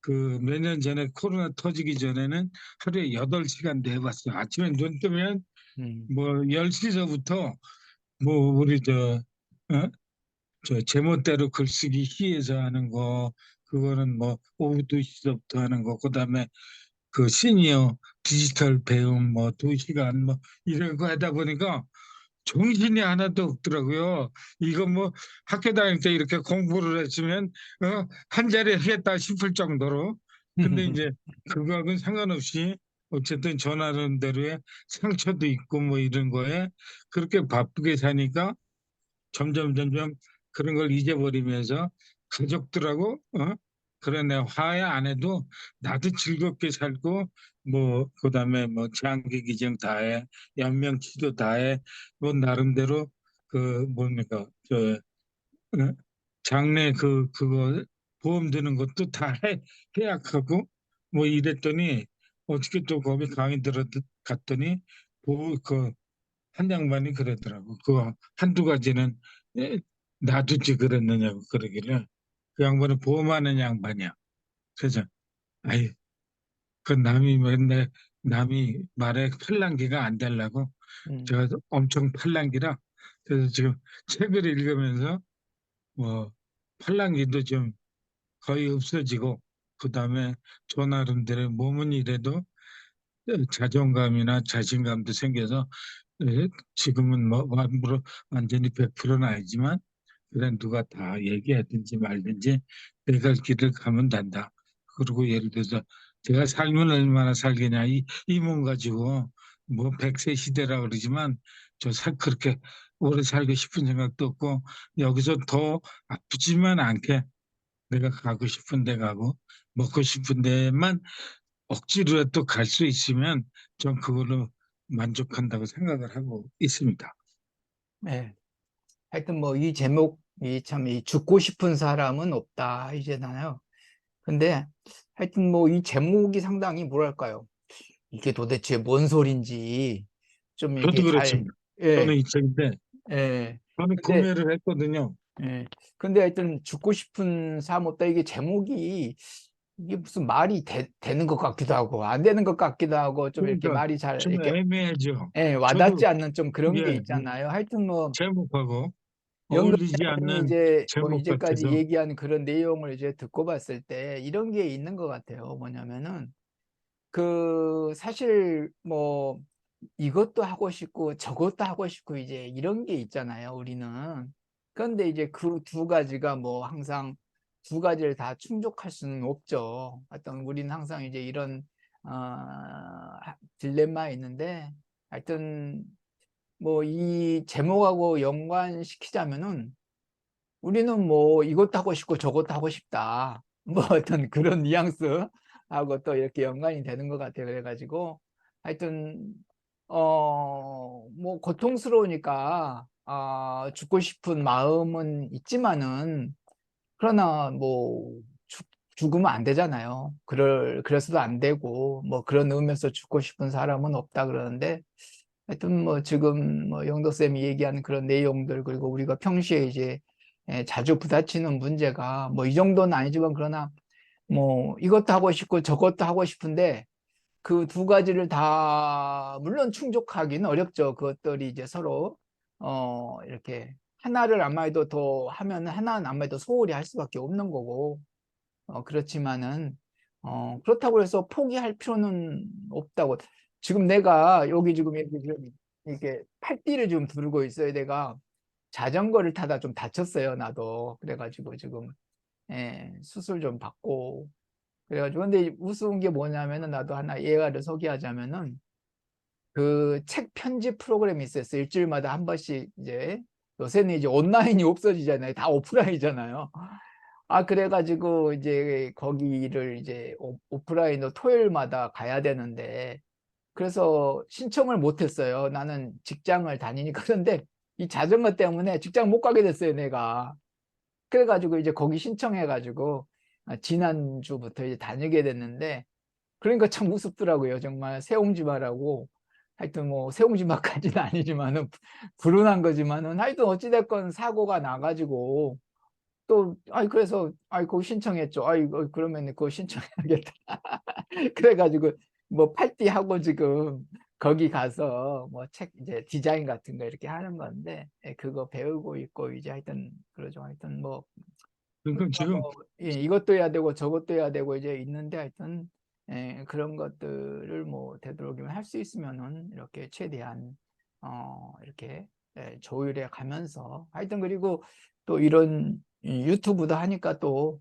그 몇 년 전에 코로나 터지기 전에는 하루에 8시간도 해봤어요. 아침에 눈 뜨면 음. 뭐 10시서부터 뭐 우리 저 제멋대로 글쓰기 시에서 하는 거 그거는 뭐 오후 2시서부터 하는 거 그다음에 그 시니어 디지털 배움 뭐 2시간 뭐 이런 거 하다 보니까 정신이 하나도 없더라고요. 이거 뭐 학교 다닐 때 이렇게 공부를 했으면 한 자리 하겠다 싶을 정도로. 근데 이제 그거하고는 상관없이 어쨌든 전하는 대로의 상처도 있고 뭐 이런 거에 그렇게 바쁘게 사니까 점점 그런 걸 잊어버리면서 가족들하고 그래 내가 화해 안 해도 나도 즐겁게 살고 뭐 그다음에 뭐 장기 기증 다해 연명 치료 다해 뭐 나름대로 그 뭡니까 저 장래 그거 보험 드는 것도 다 해약하고 뭐 이랬더니 어떻게 또 거기 강의 들어 갔더니 그 한 양반이 그러더라고. 그거 한두 가지는 에, 놔두지 그랬느냐고 그러길래 그 양반은 보험하는 양반이야. 그래서 아이 그 남이 맨날 남이 말에 팔랑귀가 안 되려고 음. 제가 엄청 팔랑귀라 그래서 지금 책을 읽으면서 뭐 팔랑귀도 좀 거의 없어지고 그다음에 저 나름대로 몸은 이래도 자존감이나 자신감도 생겨서 지금은 뭐 완전히 100%는 아니지만 그냥 누가 다 얘기하든지 말든지 내 갈 길을 가면 된다. 그리고 예를 들어서 제가 살면 얼마나 살겠냐 이 몸 가지고 뭐 100세 시대라 그러지만 그렇게 오래 살고 싶은 생각도 없고 여기서 더 아프지만 않게 내가 가고 싶은 데 가고 먹고 싶은 데만 억지로라도 갈 수 있으면 전 그걸로 만족한다고 생각을 하고 있습니다. 네. 하여튼 뭐 이 제목이 참 이 죽고 싶은 사람은 없다 이제잖아요. 근데 하여튼 뭐 이 제목이 상당히 뭐랄까요? 이게 도대체 뭔 소린지 좀 저도 이게 잘, 그렇습니다. 저는 예, 이 책인데 예. 저는 근데, 구매를 했거든요. 예. 근데 하여튼 죽고 싶은 사람 없다 이게 제목이 이게 무슨 말이 되는 것 같기도 하고 안 되는 것 같기도 하고 좀 이렇게 그러니까 말이 잘 좀 이렇게, 애매하죠. 예, 저도 와닿지 않는 좀 그런 게 예, 있잖아요. 하여튼 뭐 제목하고 영덕 어울리지 선생님이 않는 이제 뭐 제목 이제까지 같아서 얘기한 그런 내용을 이제 듣고 봤을 때 이런 게 있는 것 같아요. 뭐냐면은 그 사실 뭐 이것도 하고 싶고 저것도 하고 싶고 이제 이런 게 있잖아요, 우리는. 그런데 이제 그 두 가지가 뭐 항상 두 가지를 다 충족할 수는 없죠. 하여튼 우리는 항상 이제 이런 딜레마에 있는데 하여튼 뭐 이 제목하고 연관시키자면은 우리는 뭐 이것도 하고 싶고 저것도 하고 싶다. 뭐 어떤 그런 뉘앙스하고 또 이렇게 연관이 되는 것 같아요. 그래가지고 하여튼 뭐 고통스러우니까 죽고 싶은 마음은 있지만은 그러나 뭐 죽으면 안 되잖아요. 그래서도 안 되고 뭐 그런 의미에서 죽고 싶은 사람은 없다 그러는데 하여튼 뭐 지금 뭐 영덕쌤이 얘기하는 그런 내용들 그리고 우리가 평소에 이제 자주 부딪히는 문제가 뭐 이 정도는 아니지만 그러나 뭐 이것도 하고 싶고 저것도 하고 싶은데 그 두 가지를 다 물론 충족하기는 어렵죠. 그것들이 이제 서로 이렇게 하나를 아마도 더 하면 하나는 아마도 소홀히 할 수밖에 없는 거고 그렇지만은 그렇다고 해서 포기할 필요는 없다고. 지금 내가 여기 지금 이렇게 팔띠를 좀 두르고 있어요. 내가 자전거를 타다 좀 다쳤어요. 나도 그래가지고 지금 수술 좀 받고 그래가지고 근데 우스운 게 뭐냐면은 나도 하나 예화를 소개하자면은 그 책 편집 프로그램이 있었어요. 일주일마다 한 번씩 이제 요새는 이제 온라인이 없어지잖아요. 다 오프라인이잖아요. 그래가지고 이제 거기를 이제 오프라인으로 토요일마다 가야 되는데, 그래서 신청을 못 했어요. 나는 직장을 다니니까. 그런데 이 자전거 때문에 직장 못 가게 됐어요, 내가. 그래가지고 이제 거기 신청해가지고 지난주부터 이제 다니게 됐는데, 그러니까 참 우습더라고요. 정말 새옹지마라고. 하여튼 뭐 새옹지마까지는 아니지만은 불운한 거지만은 하여튼 어찌됐건 사고가 나가지고 또 그래서 거기 신청했죠. 그러면 그거 신청해야겠다. 그래가지고 뭐 팔띠하고 지금 거기 가서 뭐 책 이제 디자인 같은 거 이렇게 하는 건데, 그거 배우고 있고 이제 하여튼 그러죠. 하여튼 뭐 그러니까 우리가 지금 뭐 이것도 해야 되고 저것도 해야 되고 이제 있는데, 하여튼 그런 것들을 뭐 되도록이면 할 수 있으면은 이렇게 최대한 이렇게 조율해 가면서, 하여튼 그리고 또 이런 유튜브도 하니까 또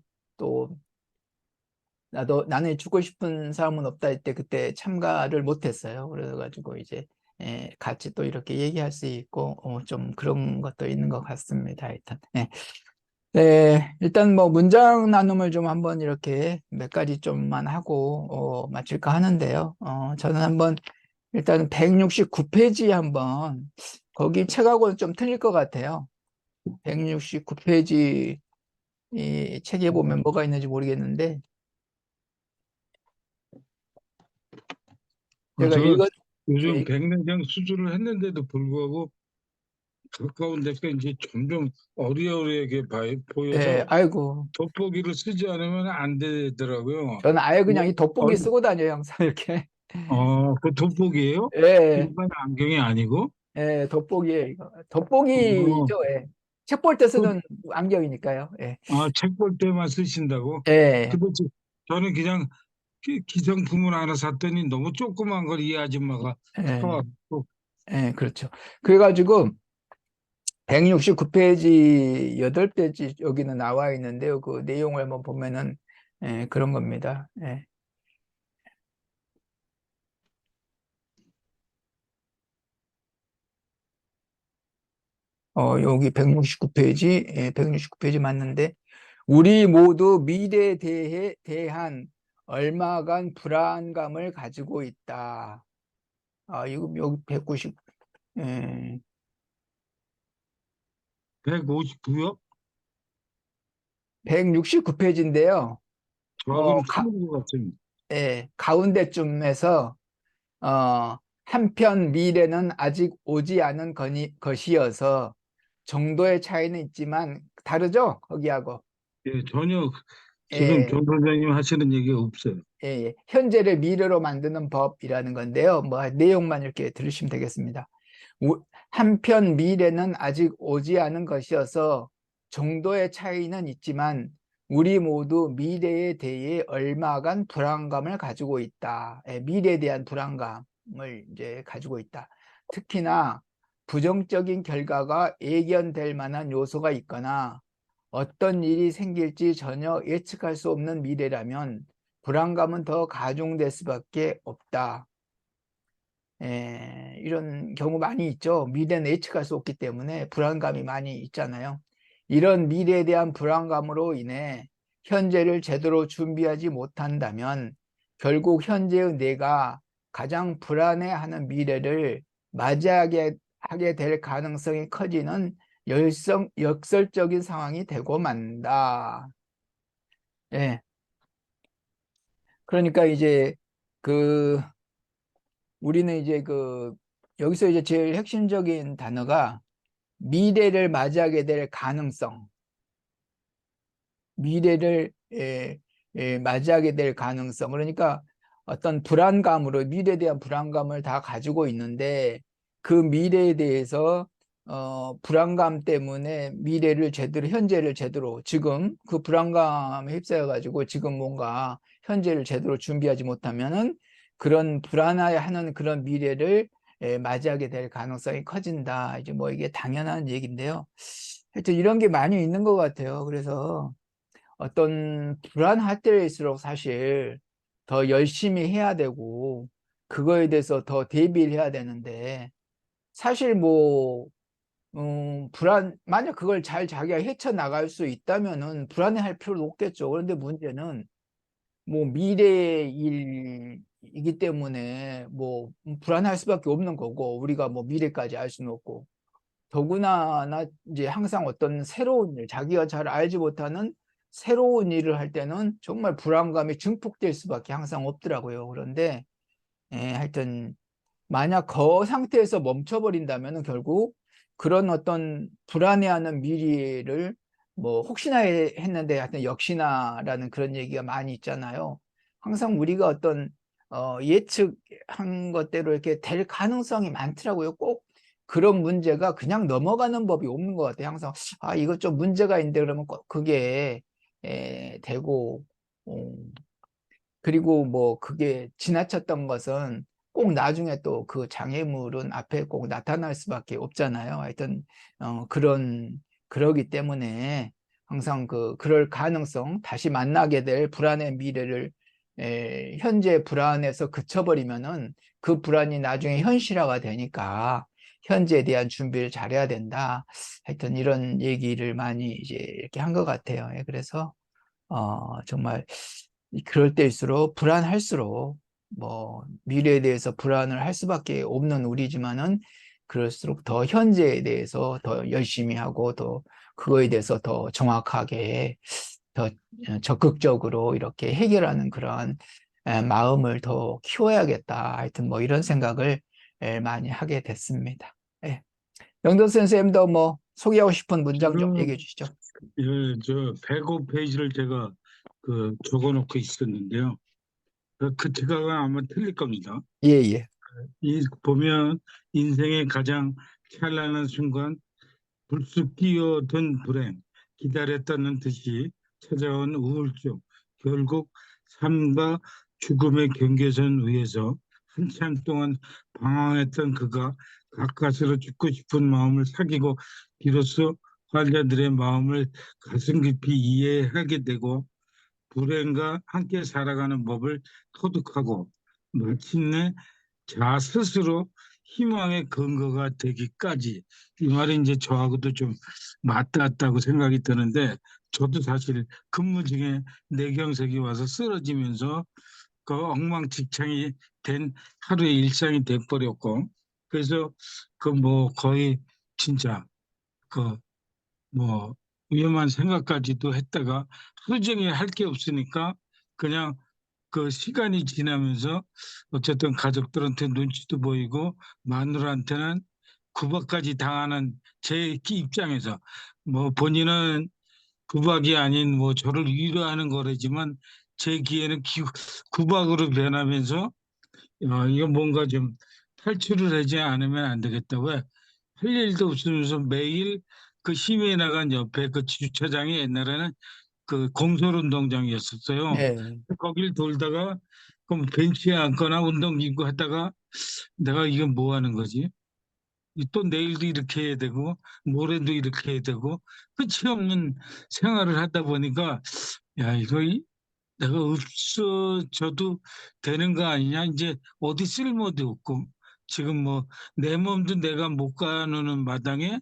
나는 죽고 싶은 사람은 없다 할 때 그때 참가를 못했어요. 그래가지고 이제 같이 또 이렇게 얘기할 수 있고 좀 그런 것도 있는 것 같습니다. 하여튼 네, 일단 뭐 문장 나눔을 좀 한번 이렇게 몇 가지 좀만 하고 마칠까 하는데요. 저는 한번 일단 169페이지 한번, 거기 책하고는 좀 틀릴 것 같아요. 169페이지 이 책에 보면 뭐가 있는지 모르겠는데, 제가 제가 요즘 예, 백내장 수술을 했는데도 불구하고 가까운 데가 이제 점점 어리어리하게 보여서 아이고, 돋보기를 쓰지 않으면 안 되더라고요. 저는 아예 그냥 이 뭐, 돋보기 쓰고 다녀요, 항상 이렇게. 그 돋보기예요? 예, 일반 안경이 아니고? 돋보기에 이거. 어, 돋보기죠, 예. 책 볼 때 그, 쓰는 안경이니까요. 예. 책 볼 때만 쓰신다고? 예, 근데 저는 그냥 기성품을 하나 샀더니 너무 조그만 걸 이 아줌마가 예, 사왔고, 그렇죠. 그래가지고 169페이지 8페이지 여기는 나와 있는데요. 그 내용을 한번 보면은 그런 겁니다. 여기 169페이지, 169페이지 맞는데, 우리 모두 미래에 대한 얼마간 불안감을 가지고 있다. 이거 여기 190, 159요? 169페이지인데요. 저하고는 틀린 것 같습니다. 가운데쯤에서 한편 미래는 아직 오지 않은 것이어서 정도의 차이는 있지만 다르죠? 거기하고. 예, 전혀 지금 예, 정 선생님 하시는 얘기가 없어요. 현재를 미래로 만드는 법이라는 건데요. 뭐 내용만 이렇게 들으시면 되겠습니다. 한편 미래는 아직 오지 않은 것이어서 정도의 차이는 있지만 우리 모두 미래에 대해 얼마간 불안감을 가지고 있다. 미래에 대한 불안감을 이제 가지고 있다. 특히나 부정적인 결과가 예견될 만한 요소가 있거나 어떤 일이 생길지 전혀 예측할 수 없는 미래라면 불안감은 더 가중될 수밖에 없다. 이런 경우 많이 있죠. 미래는 예측할 수 없기 때문에 불안감이 많이 있잖아요. 이런 미래에 대한 불안감으로 인해 현재를 제대로 준비하지 못한다면 결국 현재의 내가 가장 불안해하는 미래를 맞이하게 하게 될 가능성이 커지는 역설적인 상황이 되고 만다. 예. 그러니까 이제 그 우리는 이제 여기서 이제 제일 핵심적인 단어가 미래를 맞이하게 될 가능성, 미래를 맞이하게 될 가능성. 그러니까 어떤 불안감으로 미래에 대한 불안감을 다 가지고 있는데 그 미래에 대해서 불안감 때문에 미래를 제대로 현재를 제대로 지금 그 불안감에 휩싸여 가지고 지금 뭔가 현재를 제대로 준비하지 못하면은 그런 불안해하는 그런 미래를 맞이하게 될 가능성이 커진다. 이제 뭐 이게 당연한 얘기인데요. 하여튼 이런 게 많이 있는 것 같아요. 그래서 어떤 불안할 때일수록 사실 더 열심히 해야 되고 그거에 대해서 더 대비를 해야 되는데, 사실 뭐 만약 그걸 잘 자기가 헤쳐나갈 수 있다면은 불안해할 필요도 없겠죠. 그런데 문제는 뭐 미래의 일이기 때문에 뭐 불안할 수밖에 없는 거고, 우리가 뭐 미래까지 알 수는 없고, 더구나 이제 항상 어떤 새로운 일, 자기가 잘 알지 못하는 새로운 일을 할 때는 정말 불안감이 증폭될 수밖에 항상 없더라고요. 그런데 하여튼 만약 그 상태에서 멈춰버린다면 결국 그런 어떤 불안해하는 미래를 뭐 혹시나 했는데 하여튼 역시나라는 그런 얘기가 많이 있잖아요. 항상 우리가 어떤 예측한 것대로 이렇게 될 가능성이 많더라고요. 꼭 그런 문제가 그냥 넘어가는 법이 없는 것 같아요. 항상 이거 좀 문제가 있는데 그러면 꼭 그게 되고, 어, 그리고 뭐 그게 지나쳤던 것은 꼭 나중에 또 그 장애물은 앞에 꼭 나타날 수밖에 없잖아요. 하여튼 그러기 때문에 항상 그럴 가능성, 다시 만나게 될 불안의 미래를 현재 불안에서 그쳐버리면은 그 불안이 나중에 현실화가 되니까 현재에 대한 준비를 잘해야 된다. 하여튼 이런 얘기를 많이 이제 이렇게 한 것 같아요. 그래서 정말 그럴 때일수록 불안할수록 뭐 미래에 대해서 불안을 할 수밖에 없는 우리지만은 그럴수록 더 현재에 대해서 더 열심히 하고 더 그거에 대해서 더 정확하게 더 적극적으로 이렇게 해결하는 그런 마음을 더 키워야겠다. 하여튼 뭐 이런 생각을 많이 하게 됐습니다. 예. 영도 선생님도 뭐 소개하고 싶은 문장 좀 지금 얘기해 주시죠. 저 105페이지를 제가 적어놓고 있었는데요. 그 제가가 아마 틀릴 겁니다. 예, 예. 이 보면 인생의 가장 찬란한 순간 불쑥 끼어든 불행, 기다렸다는 듯이 찾아온 우울증, 결국 삶과 죽음의 경계선 위에서 한참 동안 방황했던 그가 가까스로 죽고 싶은 마음을 사귀고 비로소 환자들의 마음을 가슴 깊이 이해하게 되고 불행과 함께 살아가는 법을 터득하고 마침내 자 스스로 희망의 근거가 되기까지, 이 말이 이제 저하고도 좀 맞닿았다고 생각이 드는데, 저도 사실 근무 중에 뇌경색이 와서 쓰러지면서 그 엉망진창이 된 하루의 일상이 돼버렸고, 그래서 그 뭐 거의 진짜 그 뭐 위험한 생각까지도 했다가 하루 종일 할 게 없으니까 그냥 그 시간이 지나면서 어쨌든 가족들한테 눈치도 보이고 마누라한테는 구박까지 당하는 제 입장에서, 뭐 본인은 구박이 아닌 뭐 저를 위로하는 거라지만 제 귀에는 구박으로 변하면서 이거 뭔가 좀 탈출을 하지 않으면 안 되겠다. 왜? 할 일도 없으면서 매일 그 시위에 나간 옆에 그 주차장이 옛날에는 그 공설운동장이었었어요. 네. 거길 돌다가 그럼 벤치에 앉거나 운동기구 하다가 내가 이게 뭐 하는 거지? 또 내일도 이렇게 해야 되고 모레도 이렇게 해야 되고 끝이 없는 생활을 하다 보니까 야 이거 내가 없어져도 되는 거 아니냐? 이제 어디 쓸모도 없고 지금 뭐 내 몸도 내가 못 가누는 마당에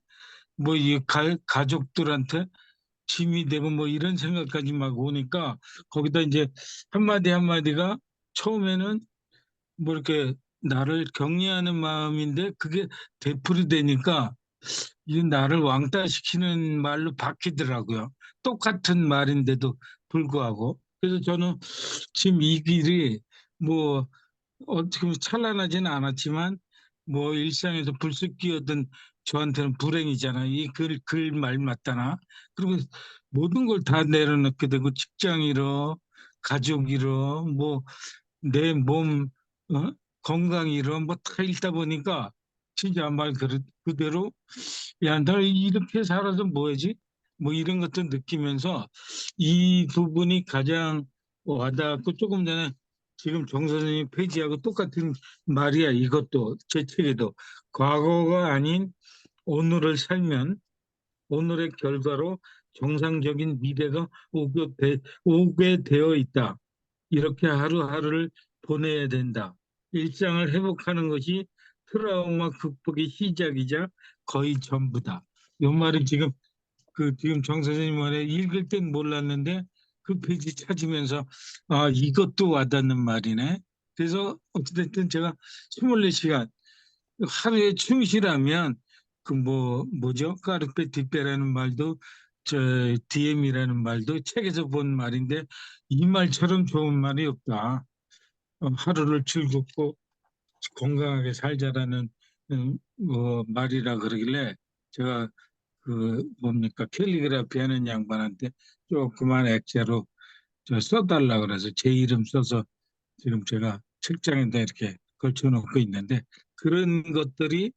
뭐 이 가족들한테 짐이 되고 뭐 이런 생각까지 막 오니까 거기다 이제 한마디 한마디가 처음에는 뭐 이렇게 나를 격려하는 마음인데 그게 되풀이 되니까 이 나를 왕따시키는 말로 바뀌더라고요. 똑같은 말인데도 불구하고. 그래서 저는 지금 이 길이 뭐 어떻게 보면 찬란하지는 않았지만 뭐 일상에서 불쑥 끼어든 저한테는 불행이잖아. 이 글 말 맞다나. 그리고 모든 걸 다 내려놓게 되고 직장 잃어, 가족 잃어, 뭐 내 몸 건강 잃어, 뭐 다 잃다 보니까 진짜 말 그대로 야, 나 이렇게 살아서 뭐하지? 뭐 이런 것도 느끼면서 이 부분이 가장 와닿았고, 조금 전에 지금 정 선생님 페이지하고 똑같은 말이야. 이것도 제 책에도 과거가 아닌 오늘을 살면 오늘의 결과로 정상적인 미래가 오게 되어 있다. 이렇게 하루하루를 보내야 된다. 일상을 회복하는 것이 트라우마 극복의 시작이자 거의 전부다. 이 말은 지금 정 선생님 말에 읽을 땐 몰랐는데 그 페이지 찾으면서 아, 이것도 와닿는 말이네. 그래서 어찌됐든 제가 24시간 하루에 충실하면 그 뭐죠? 까르페 디페라는 말도 저 DM이라는 말도 책에서 본 말인데 이 말처럼 좋은 말이 없다. 하루를 즐겁고 건강하게 살자라는 말이라 그러길래 제가 그 뭡니까 캘리그라피 하는 양반한테 조그만 액자로 써달라 그래서 제 이름 써서 지금 제가 책장에다 이렇게 걸쳐놓고 있는데 그런 것들이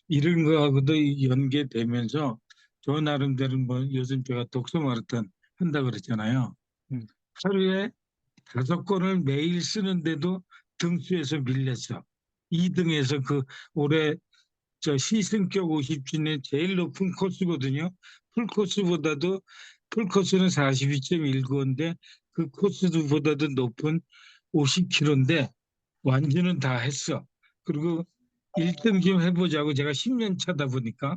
이런 거하고도 연계되면서 저 나름대로 뭐 요즘 제가 독서 마라톤 한다 그랬잖아요. 음. 하루에 5권을 매일 쓰는데도 등수에서 밀렸어. 2등에서 그 올해 저 시승격 50주년 제일 높은 코스거든요. 풀코스보다도 풀코스는 42.19인데 그 코스보다도 높은 50km인데 완주는 다 했어. 그리고 1등 좀 해보자고 제가 10년 차다 보니까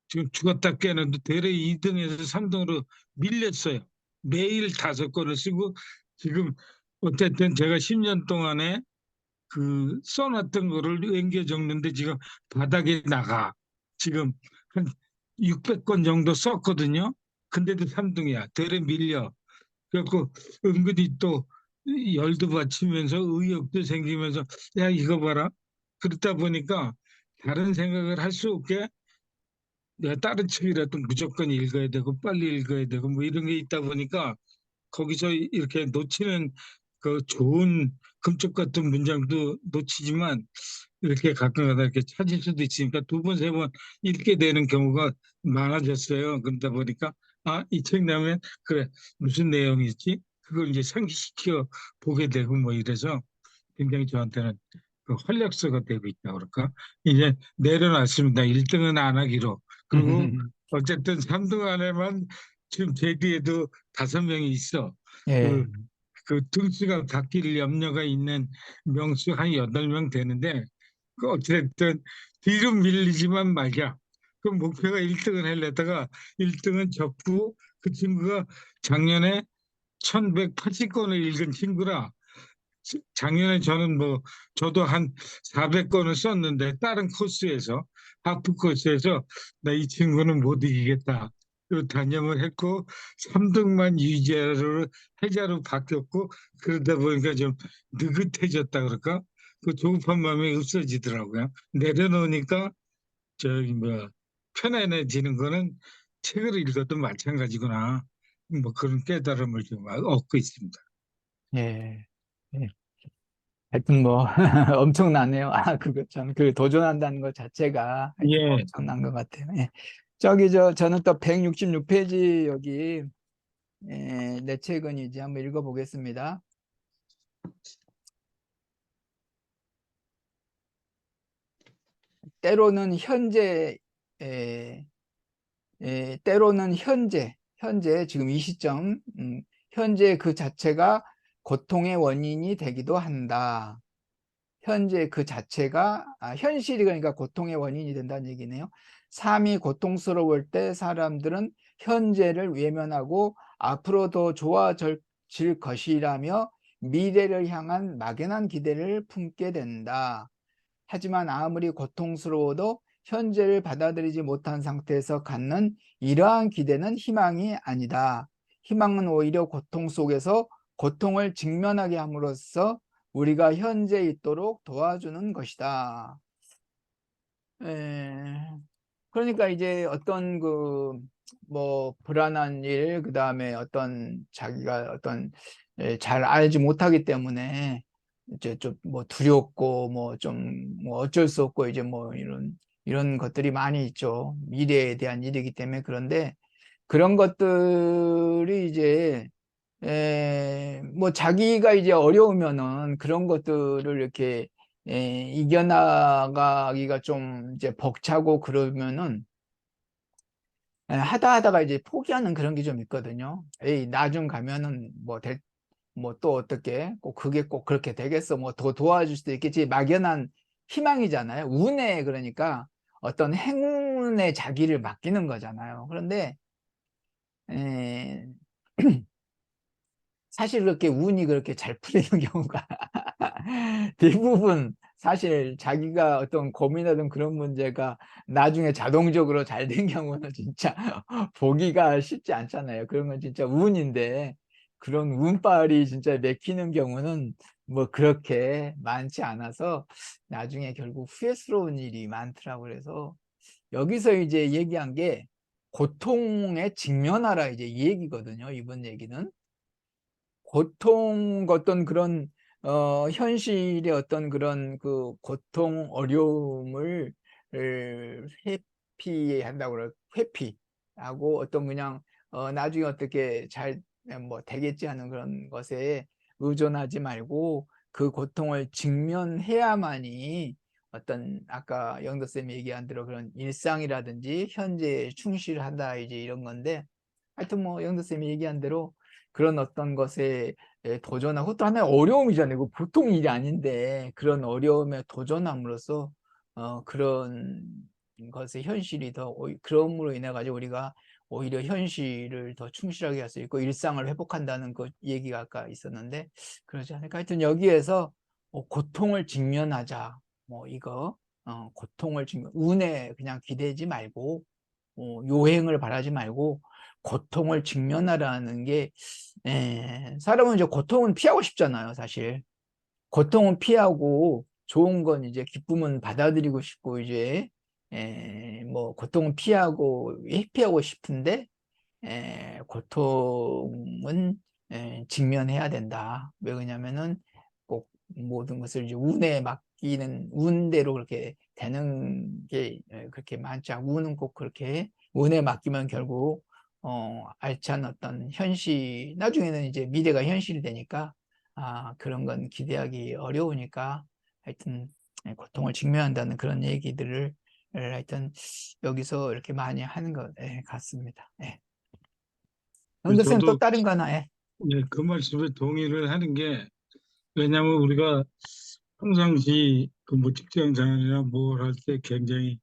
지금 죽었다 깨어나도 대래 2등에서 3등으로 밀렸어요. 매일 5권을 쓰고 지금 어쨌든 제가 10년 동안에 그 써놨던 거를 옮겨 적는데 지금 바닥에 나가. 지금 한 600권 정도 썼거든요. 근데도 3등이야. 대래 밀려. 그래갖고 은근히 또 열도 받치면서 의욕도 생기면서 야 이거 봐라. 그러다 보니까 다른 생각을 할 수 없게 내가 다른 책이라도 무조건 읽어야 되고 빨리 읽어야 되고 뭐 이런 게 있다 보니까 거기서 이렇게 놓치는 그 좋은 금쪽 같은 문장도 놓치지만 이렇게 가끔가다 이렇게 찾을 수도 있으니까 2번, 3번 읽게 되는 경우가 많아졌어요. 그러다 보니까 아, 이 책 나오면 그래 무슨 내용이지? 그걸 이제 상기시켜 보게 되고 뭐 이래서 굉장히 저한테는 그 활력소가 되고 있다 그럴까? 이제 내려놨습니다. 1등은 안 하기로. 그리고 어쨌든 3등 안에만 지금 제 뒤에도 5명이 있어. 예. 그, 그 등수가 바뀔 염려가 있는 명수 한 8명 되는데 그 어쨌든 뒤로 밀리지만 말자. 그 목표가 1등을 하려다가 1등은 접고 그 친구가 작년에 1180권을 읽은 친구라 작년에 저는 뭐 저도 한 400권을 썼는데 다른 코스에서 하프 코스에서 나 이 친구는 못 이기겠다. 그리고 단념을 했고 3등만 유지하로 해자로 바뀌었고 그러다 보니까 좀 느긋해졌다 그럴까? 그 조급한 마음이 없어지더라고요. 내려놓으니까 저기 뭐 편안해지는 거는 책을 읽어도 마찬가지구나. 뭐 그런 깨달음을 좀 얻고 있습니다. 예. 예. 하여튼 뭐 엄청나네요. 아, 그거 참 그 도전한다는 것 자체가 하여튼 예, 엄청난 것 같아요. 예. 저는 또 166페이지 여기 내 책은 이제 한번 읽어보겠습니다. 때로는 현재 에, 때로는 현재 지금 이 시점 현재 그 자체가 고통의 원인이 되기도 한다. 현재 그 자체가 현실이 그러니까 고통의 원인이 된다는 얘기네요. 삶이 고통스러울 때 사람들은 현재를 외면하고 앞으로 더 좋아질 것이라며 미래를 향한 막연한 기대를 품게 된다. 하지만 아무리 고통스러워도 현재를 받아들이지 못한 상태에서 갖는 이러한 기대는 희망이 아니다. 희망은 오히려 고통 속에서 고통을 직면하게 함으로써 우리가 현재에 있도록 도와주는 것이다. 에, 그러니까 이제 어떤 뭐 불안한 일, 그 다음에 어떤 자기가 잘 알지 못하기 때문에 이제 좀 뭐 두렵고 뭐 좀 뭐 어쩔 수 없고 이제 뭐 이런 것들이 많이 있죠. 미래에 대한 일이기 때문에. 그런데 그런 것들이 이제 뭐 자기가 이제 어려우면은 그런 것들을 이렇게 이겨나가기가 좀 이제 벅차고 그러면은 하다가 이제 포기하는 그런 게 좀 있거든요. 에이, 나중 가면은 뭐 또 어떻게 꼭 그게 꼭 그렇게 되겠어. 뭐 더 도와줄 수도 있겠지. 막연한 희망이잖아요. 운에 그러니까 어떤 행운에 자기를 맡기는 거잖아요. 그런데 에, 사실 그렇게 운이 그렇게 잘 풀리는 경우가 대부분 사실 자기가 어떤 고민하던 그런 문제가 나중에 자동적으로 잘 된 경우는 진짜 보기가 쉽지 않잖아요. 그런 건 진짜 운인데 그런 운빨이 진짜 맥히는 경우는 뭐 그렇게 많지 않아서 나중에 결국 후회스러운 일이 많더라고요. 그래서 여기서 이제 얘기한 게 고통에 직면하라 이제 이 얘기거든요. 이번 얘기는. 고통 어떤 그런 현실의 어떤 그런 그 고통 어려움을 회피한다고 그래요. 회피하고 어떤 그냥 나중에 어떻게 잘 뭐 되겠지 하는 그런 것에 의존하지 말고 그 고통을 직면해야만이 어떤 아까 영도 쌤이 얘기한 대로 그런 일상이라든지 현재에 충실한다 이제 이런 건데 하여튼 뭐 영도 쌤이 얘기한 대로 그런 어떤 것에 도전하고 또 하나의 어려움이잖아요. 이거 보통 일이 아닌데 그런 어려움에 도전함으로써 그런 것의 현실이 더 그럼으로 인해 가지고 우리가 오히려 현실을 더 충실하게 할 수 있고 일상을 회복한다는 그 얘기가 아까 있었는데 그러지 않을까. 하여튼 여기에서 고통을 직면하자. 뭐 이거 고통을 직면 운에 그냥 기대지 말고 요행을 바라지 말고 고통을 직면하라는 게 사람은 이제 고통은 피하고 싶잖아요, 사실. 고통은 피하고 좋은 건 이제 기쁨은 받아들이고 싶고 이제 뭐 고통은 피하고 회피하고 싶은데 고통은 직면해야 된다. 왜 그러냐면은 꼭 모든 것을 이제 운에 맡기는 운대로 그렇게 되는 게 그렇게 많지 않고 운은 꼭 그렇게 운에 맡기면 결국 알찬 어떤 현실 나중에는 이제 미래가 현실이 되니까 그런 건 기대하기 어려우니까 하여튼 고통을 직면한다는 그런 얘기들을 하여튼 여기서 이렇게 많이 하는 것 같습니다. 예. 선생님 또 저도 다른 거 하나 해. 그 말씀에 동의를 하는 게 왜냐하면 우리가 평상시 그 뭐 직장 생활이나 뭘 할 때 굉장히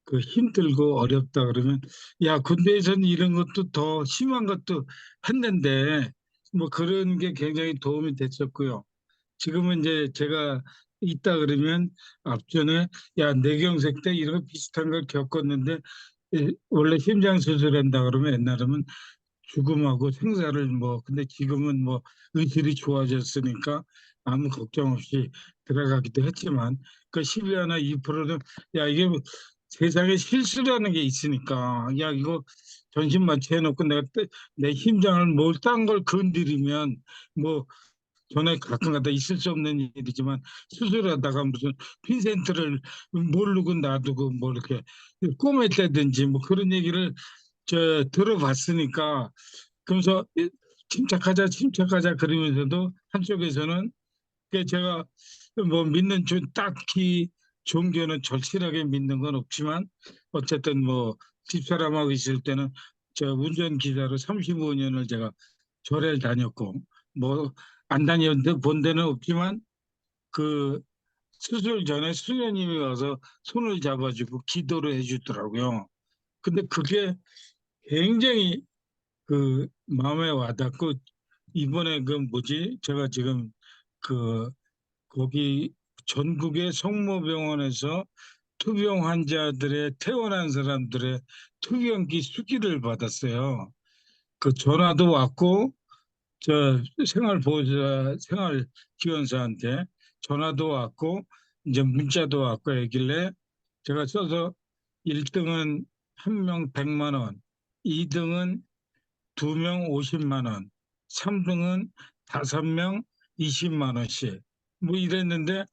그 힘들고 어렵다 그러면 야 군대에서는 이런 것도 더 심한 것도 했는데 뭐 그런 게 굉장히 도움이 됐었고요. 지금은 이제 제가 있다 그러면 앞전에 야 뇌경색 때 이런 비슷한 걸 겪었는데 원래 심장 수술한다 그러면 옛날에는 죽음하고 생사를 뭐 근데 지금은 뭐 의술이 좋아졌으니까 아무 걱정 없이 들어가기도 했지만 그 10이나 2%는 야 이게 뭐 세상에 실수라는 게 있으니까 야 이거 전신 마취 해놓고 내 심장을 뭘 딴 걸 건드리면 뭐 전에 가끔가다 있을 수 없는 일이지만 수술하다가 무슨 핀센트를 모르고 놔두고 뭐 이렇게 꼬맸다든지 뭐 그런 얘기를 들어봤으니까 그러면서 침착하자 침착하자 그러면서도 한쪽에서는 제가 뭐 믿는 딱히 종교는 절실하게 믿는 건 없지만 어쨌든 뭐 집사람하고 있을 때는 운전기사로 35년을 제가 절에 다녔고 뭐 안 다녔는데 본 데는 없지만 그 수술 전에 수녀님이 와서 손을 잡아주고 기도를 해주더라고요. 근데 그게 굉장히 그 마음에 와닿고 이번에 그 뭐지? 제가 지금 그 거기 전국의 성모병원에서 투병 환자들의 퇴원한 사람들의 투병기 수기를 받았어요. 그 전화도 왔고 생활보호자 생활지원사한테 전화도 왔고 이제 문자도 왔고 하길래 제가 써서 1등은 한 명 100만 원, 2등은 2명 50만 원, 3등은 5명 20만 원씩 뭐 이랬는데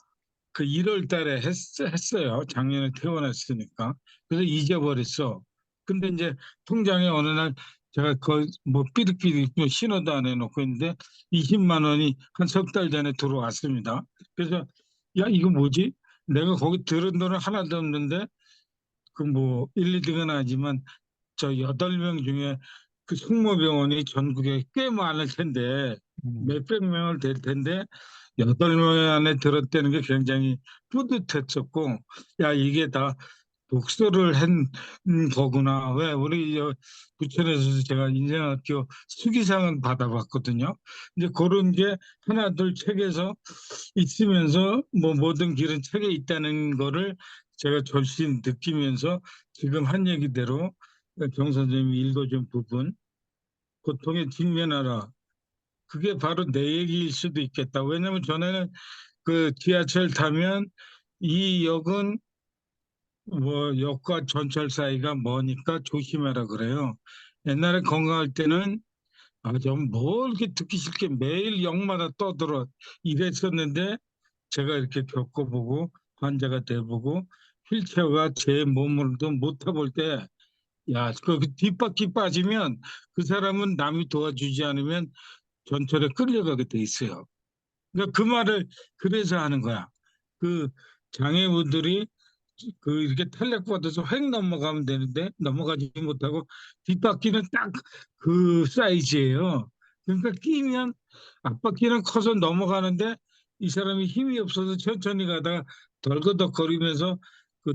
그 1월 달에 했어요. 작년에 퇴원했으니까. 그래서 잊어버렸어. 근데 이제 통장에 어느 날 제가 그뭐 삐득삐득 뭐 신호도 안 해놓고 있는데 20만 원이 한 석 달 전에 들어왔습니다. 그래서 야 이거 뭐지? 내가 거기 들은 돈은 하나도 없는데 그 뭐 1, 2등은 아니지만 8명 중에 그 성모병원이 전국에 꽤 많을 텐데 음, 몇백 명을 될 텐데 8명 안에 들었다는 게 굉장히 뿌듯했었고, 야, 이게 다 독서를 한 거구나. 왜 우리 부천에서 제가 인생학교 수기상은 받아봤거든요. 이제 그런 게 하나 둘 책에서 있으면서 뭐 모든 길은 책에 있다는 거를 제가 절실히 느끼면서 지금 한 얘기대로 정 선생님이 읽어준 부분, 고통에 직면하라. 그게 바로 내 얘기일 수도 있겠다. 왜냐하면 전에는 그 지하철 타면 이 역은 뭐 역과 전철 사이가 머니까 조심해라 그래요. 옛날에 건강할 때는 좀 뭐 이렇게 듣기 싫게 매일 역마다 떠들어 이랬었는데 제가 이렇게 겪어보고 환자가 돼보고 휠체어가 제 몸으로도 못 타볼 때 야, 그 뒷바퀴 빠지면 그 사람은 남이 도와주지 않으면 전철에 끌려가게 돼 있어요. 그러니까 그 말을 그래서 하는 거야. 그 장애우들이 그 이렇게 탄력받아서 획 넘어가면 되는데 넘어가지 못하고 뒷바퀴는 딱 그 사이즈예요. 그러니까 끼면 앞바퀴는 커서 넘어가는데 이 사람이 힘이 없어서 천천히 가다가 덜거덕거리면서 그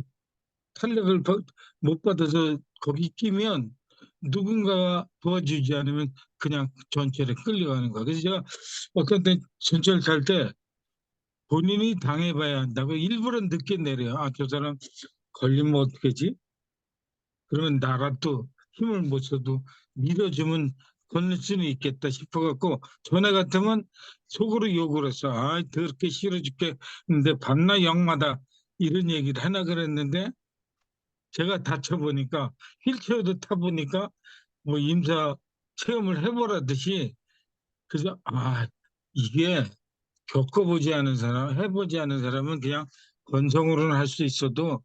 탄력을 못 받아서 거기 끼면 누군가가 도와주지 않으면 그냥 전철에 끌려가는 거야. 그래서 제가 어떤 때 전철 탈 때 본인이 당해봐야 한다고 일부러 늦게 내려요. 아, 저 사람 걸리면 어떡하지? 그러면 나라도 힘을 못 써도 밀어주면 건널 수는 있겠다 싶어갖고 전에 같으면 속으로 욕을 했어. 아, 더럽게 싫어 죽겠는데 밤낮 역마다 이런 얘기를 하나 그랬는데 제가 다쳐보니까 휠체어도 타보니까 뭐 임사 체험을 해보라듯이 그래서 이게 겪어보지 않은 사람, 해보지 않은 사람은 그냥 건성으로는 할 수 있어도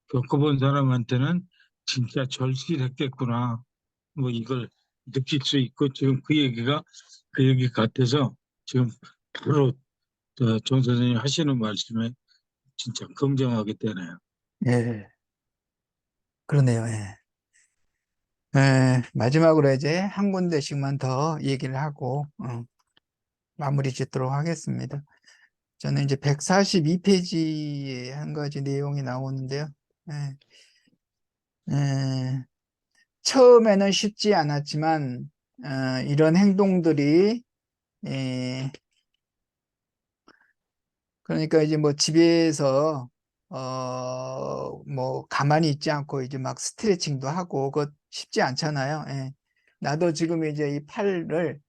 겪어본 사람한테는 진짜 절실했겠구나. 뭐 이걸 느낄 수 있고 지금 그 얘기가 그 얘기 같아서 지금 바로 정 선생님 하시는 말씀에 진짜 긍정하게 되네요. 예, 그러네요. 예. 마지막으로 이제 한 군데씩만 더 얘기를 하고, 마무리 짓도록 하겠습니다. 저는 이제 142페이지에 한 가지 내용이 나오는데요. 예, 예, 처음에는 쉽지 않았지만, 이런 행동들이, 예, 그러니까 이제 뭐 집에서 뭐 가만히 있지 않고 이제 막 스트레칭도 하고 그거 쉽지 않잖아요. 예. 나도 지금 이제 이 팔을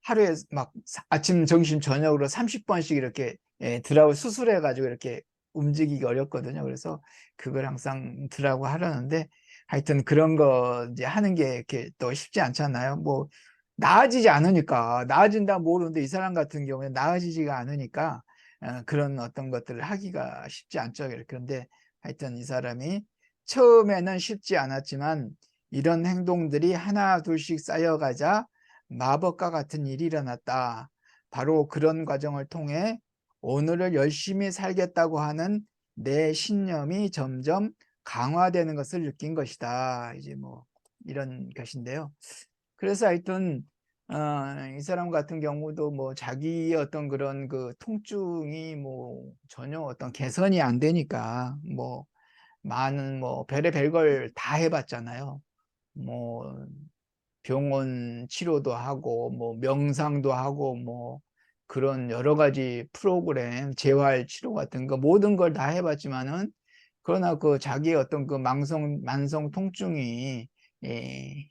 하루에 막 아침, 점심, 저녁으로 30번씩 이렇게 드라고 수술해 가지고 이렇게 움직이기 어렵거든요. 그래서 그걸 항상 드라고 하려는데 하여튼 그런 거 이제 하는 게 이렇게 또 쉽지 않잖아요. 뭐 나아지지 않으니까 나아진다 모르는데 이 사람 같은 경우에 나아지지가 않으니까 그런 어떤 것들을 하기가 쉽지 않죠. 그런데 하여튼 이 사람이 처음에는 쉽지 않았지만 이런 행동들이 하나 둘씩 쌓여가자 마법과 같은 일이 일어났다. 바로 그런 과정을 통해 오늘을 열심히 살겠다고 하는 내 신념이 점점 강화되는 것을 느낀 것이다. 이제 뭐 이런 것인데요. 그래서 하여튼 이 사람 같은 경우도 뭐 자기 어떤 그런 그 통증이 뭐 전혀 어떤 개선이 안 되니까 뭐 많은 뭐 별의별 걸 다 해봤잖아요. 뭐 병원 치료도 하고 뭐 명상도 하고 뭐 그런 여러 가지 프로그램 재활 치료 같은 거 모든 걸 다 해봤지만은 그러나 그 자기의 어떤 그 만성 통증이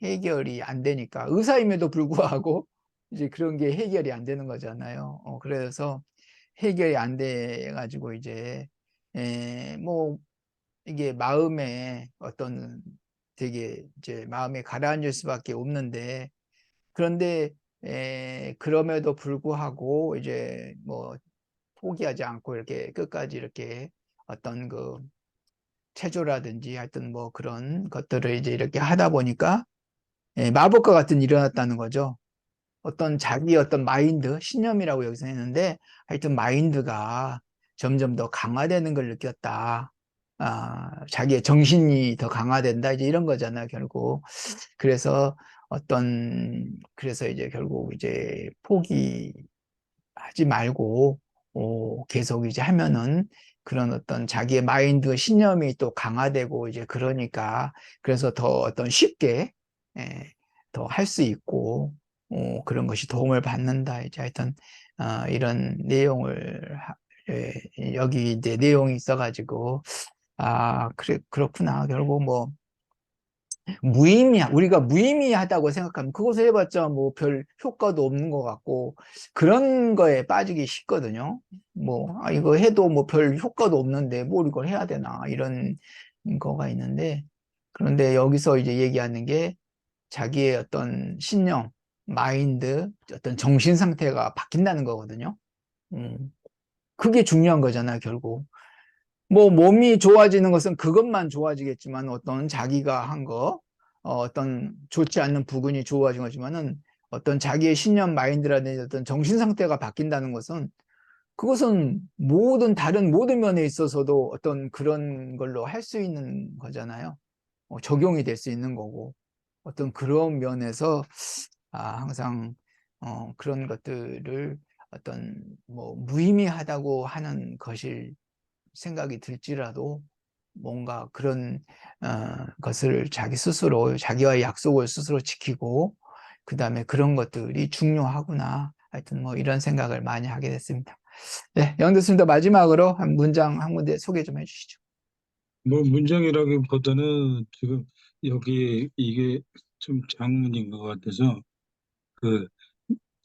해결이 안 되니까 의사임에도 불구하고 이제 그런 게 해결이 안 되는 거잖아요. 그래서 해결이 안 돼 가지고 이제 뭐 이게 마음에 어떤 되게 이제 마음에 가라앉을 수밖에 없는데 그런데 그럼에도 불구하고 이제 뭐 포기하지 않고 이렇게 끝까지 이렇게 어떤 그 체조라든지 하여튼 뭐 그런 것들을 이제 이렇게 하다 보니까 마법과 같은 일이 일어났다는 거죠. 어떤 자기 어떤 마인드, 신념이라고 여기서 했는데 하여튼 마인드가 점점 더 강화되는 걸 느꼈다. 자기의 정신이 더 강화된다. 이제 이런 거잖아요, 결국. 그래서 그래서 이제 결국 이제 포기하지 말고, 계속 이제 하면은 그런 어떤 자기의 마인드, 신념이 또 강화되고 이제 그러니까, 그래서 더 어떤 쉽게, 예, 더 할 수 있고, 그런 것이 도움을 받는다. 이제 하여튼, 이런 내용을, 예, 여기 이제 내용이 있어가지고, 그래, 그렇구나. 결국 뭐, 우리가 무의미하다고 생각하면 그것을 해봤자 뭐 별 효과도 없는 것 같고, 그런 거에 빠지기 쉽거든요. 뭐, 이거 해도 뭐 별 효과도 없는데 뭘 이걸 해야 되나, 이런 거가 있는데, 그런데 여기서 이제 얘기하는 게 자기의 어떤 신념, 마인드, 어떤 정신 상태가 바뀐다는 거거든요. 그게 중요한 거잖아요, 결국. 뭐 몸이 좋아지는 것은 그것만 좋아지겠지만, 어떤 자기가 한 거, 어떤 좋지 않는 부분이 좋아진 거지만은, 어떤 자기의 신념, 마인드라든지 어떤 정신 상태가 바뀐다는 것은, 그것은 다른 모든 면에 있어서도 어떤 그런 걸로 할 수 있는 거잖아요. 적용이 될 수 있는 거고, 어떤 그런 면에서 항상 그런 것들을 어떤 뭐 무의미하다고 하는 것일 생각이 들지라도, 뭔가 그런 것을 자기 스스로, 자기와의 약속을 스스로 지키고, 그 다음에 그런 것들이 중요하구나. 하여튼 뭐 이런 생각을 많이 하게 됐습니다. 네, 영 교수님도 마지막으로 한 문장 한 군데 소개 좀 해주시죠. 뭐 문장이라기보다는 지금 여기 이게 좀 장문인 것 같아서 그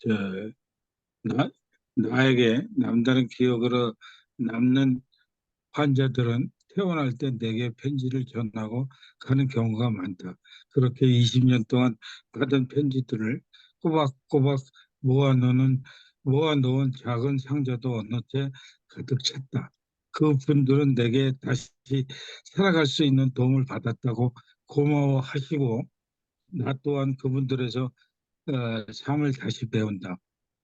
저 나 나에게 남다른 기억으로 남는 환자들은 퇴원할 때 내게 편지를 전하고 가는 경우가 많다. 그렇게 20년 동안 받은 편지들을 꼬박꼬박 모아놓은 모아놓은 작은 상자도 어느 때 가득 찼다. 그 분들은 내게 다시 살아갈 수 있는 도움을 받았다고 고마워하시고, 나 또한 그분들에서 삶을 다시 배운다.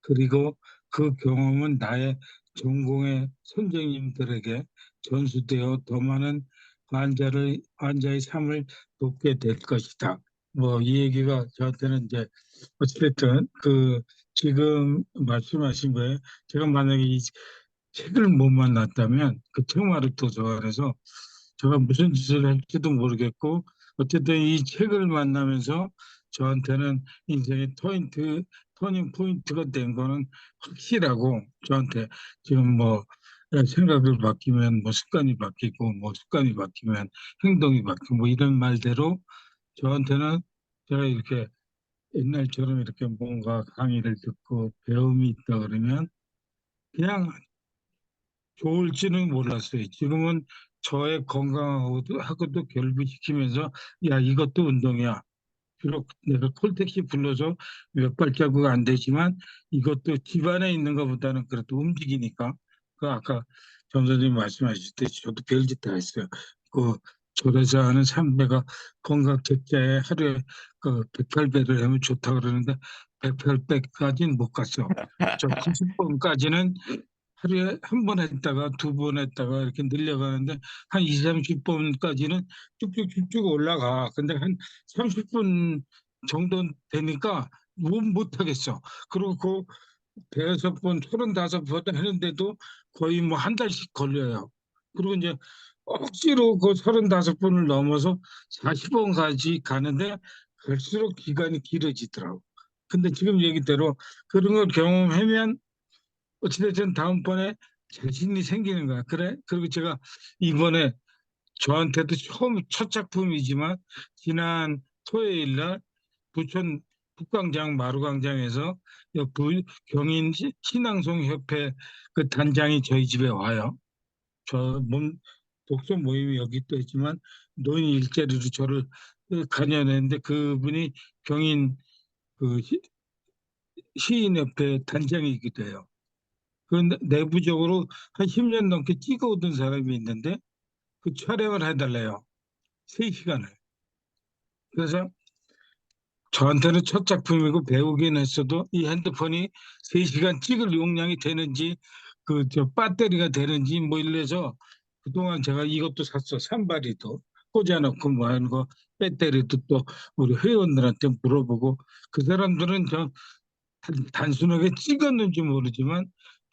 그리고 그 경험은 나의 전공의 선생님들에게 전수되어 더 많은 환자의 삶을 돕게 될 것이다. 뭐 이 얘기가 저한테는 이제 어찌됐든 그 지금 말씀하신 거에 제가 만약에 이 책을 못 만났다면 그 책말을 또 좋아해서 제가 무슨 짓을 할지도 모르겠고, 어쨌든 이 책을 만나면서 저한테는 인생의 터닝 포인트가 된 거는 확실하고, 저한테 지금 뭐 생각을 바뀌면 뭐 습관이 바뀌고, 뭐 습관이 바뀌면 행동이 바뀌고, 뭐 이런 말대로 저한테는 제가 이렇게 옛날처럼 이렇게 뭔가 강의를 듣고 배움이 있다 그러면 그냥 좋을지는 몰랐어요. 지금은 저의 건강하고도 결부시키면서, 야, 이것도 운동이야. 비록 내가 콜택시 불러서 몇 발자국 안 되지만 이것도 집안에 있는 것보다는 그래도 움직이니까. 그 아까 전 선생님 말씀하실 때 저도 별짓 다 했어요. 그 절에서 하는 삼배가 건강 객자에 하루에 그 108배를 하면 좋다 그러는데 108배까지는 못 갔어. 저 90번까지는 하루에 한 번 했다가 두 번 했다가 이렇게 늘려가는데, 한 2, 30번까지는 쭉쭉쭉쭉 올라가. 근데 한 30분 정도 되니까 못 하겠어. 그리고 그 대여섯 번, 35번 하는데도 거의 뭐 한 달씩 걸려요. 그리고 이제 억지로 그 35번을 넘어서 40번까지 가는데 갈수록 기간이 길어지더라고. 근데 지금 얘기대로 그런 걸 경험하면 어찌됐든 다음번에 자신이 생기는 거야. 그래? 그리고 제가 이번에 저한테도 첫 작품이지만 지난 토요일 날 부천 북광장 마루광장에서 경인 신앙송협회 그 단장이 저희 집에 와요. 독서 모임이 여기 또 있지만 노인 일자리로 저를 간연했는데, 그분이 경인 그 시인협회 단장이기도 해요. 그 내부적으로 한 10년 넘게 찍어오던 사람이 있는데 그 촬영을 해달래요. 3시간을. 그래서 저한테는 첫 작품이고 배우긴 했어도 이 핸드폰이 3시간 찍을 용량이 되는지 그 저 배터리가 되는지 뭐 이래서 그동안 제가 이것도 샀어. 산발이도. 꽂아놓고 뭐 하는 거 배터리도 또 우리 회원들한테 물어보고 그 사람들은 단순하게 찍었는지 모르지만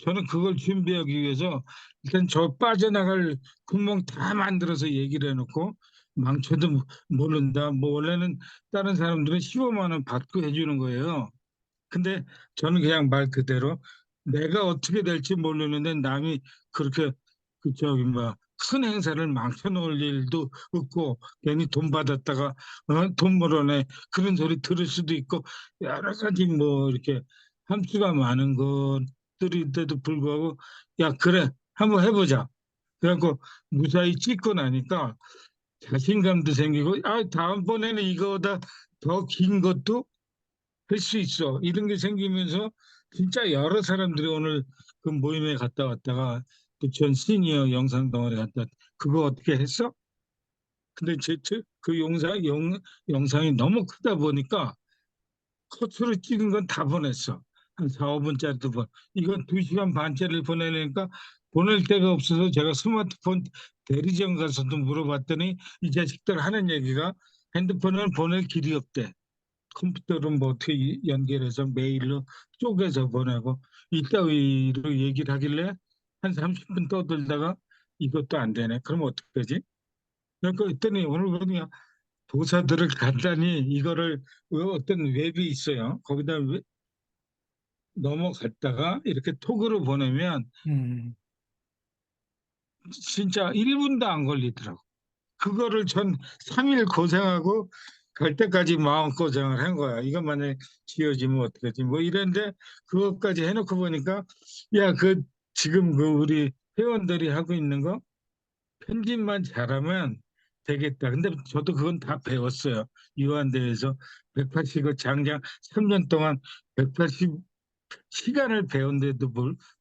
저는 그걸 준비하기 위해서 일단 저 빠져나갈 구멍 다 만들어서 얘기를 해놓고 망쳐도 모른다. 뭐 원래는 다른 사람들은 15만 원 받고 해주는 거예요. 근데 저는 그냥 말 그대로 내가 어떻게 될지 모르는데 남이 그렇게 그 저기 뭐 큰 행사를 망쳐놓을 일도 없고 괜히 돈 받았다가 돈 벌어내 그런 소리 들을 수도 있고 여러 가지 뭐 이렇게 함수가 많은 것들인데도 불구하고 야 그래 한번 해보자. 그래갖고 무사히 찍고 나니까 자신감도 생기고 아 다음번에는 이거보다 더 긴 것도 할 수 있어. 이런 게 생기면서 진짜 여러 사람들이 오늘 그 모임에 갔다 왔다가 그전 시니어 영상 동아리 갔다 그거 어떻게 했어? 근데 그 영상이 너무 크다 보니까 커트로 찍은 건 다 보냈어. 한 4, 5분짜리도 이건 2시간 반짜리를 보내니까 보낼 데가 없어서 제가 스마트폰 대리점 가서도 물어봤더니 이 자식들 하는 얘기가 핸드폰을 보낼 길이 없대. 컴퓨터로 뭐 어떻게 연결해서 메일로 쪼개서 보내고 이따위로 얘기를 하길래 한 30분 떠들다가 이것도 안 되네. 그럼 어떡하지? 그러니까 했더니 오늘 보니까 도사들을 간단히 이거를 어떤 웹이 있어요. 거기다 넘어갔다가 이렇게 톡으로 보내면 음, 진짜 1분도 안 걸리더라고. 그거를 전 3일 고생하고 갈 때까지 마음고생을 한 거야. 이거 만약에 지어지면 어떡하지? 뭐 이런데 그것까지 해놓고 보니까 야, 지금 우리 회원들이 하고 있는 거 편집만 잘하면 되겠다. 근데 저도 그건 다 배웠어요. 유한대에서 180그 장장 3년 동안 180 시간을 배운데도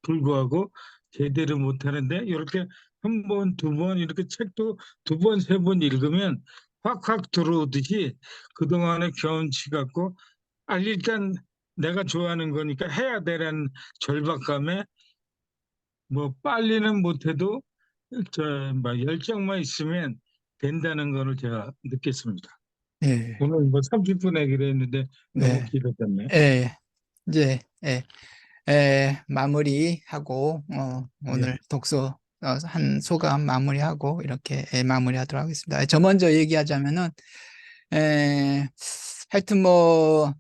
불구하고 제대로 못하는데 이렇게 한 번, 두 번 이렇게 책도 2번, 3번 읽으면 확확 들어오듯이 그동안의 경험치 갖고 일단 내가 좋아하는 거니까 해야 되는 절박감에 뭐 빨리는 못해도 뭐 열정만 있으면 된다는 거를 제가 느꼈습니다. 예, 오늘 뭐 30분 얘기를 했는데 너무 네, 길어졌네. 예, 이제, 예, 마무리하고, 예. 오늘 독서, 한 소감 마무리하고, 이렇게, 마무리하도록 하겠습니다. 저 먼저 얘기하자면은, 에, 하여튼 뭐,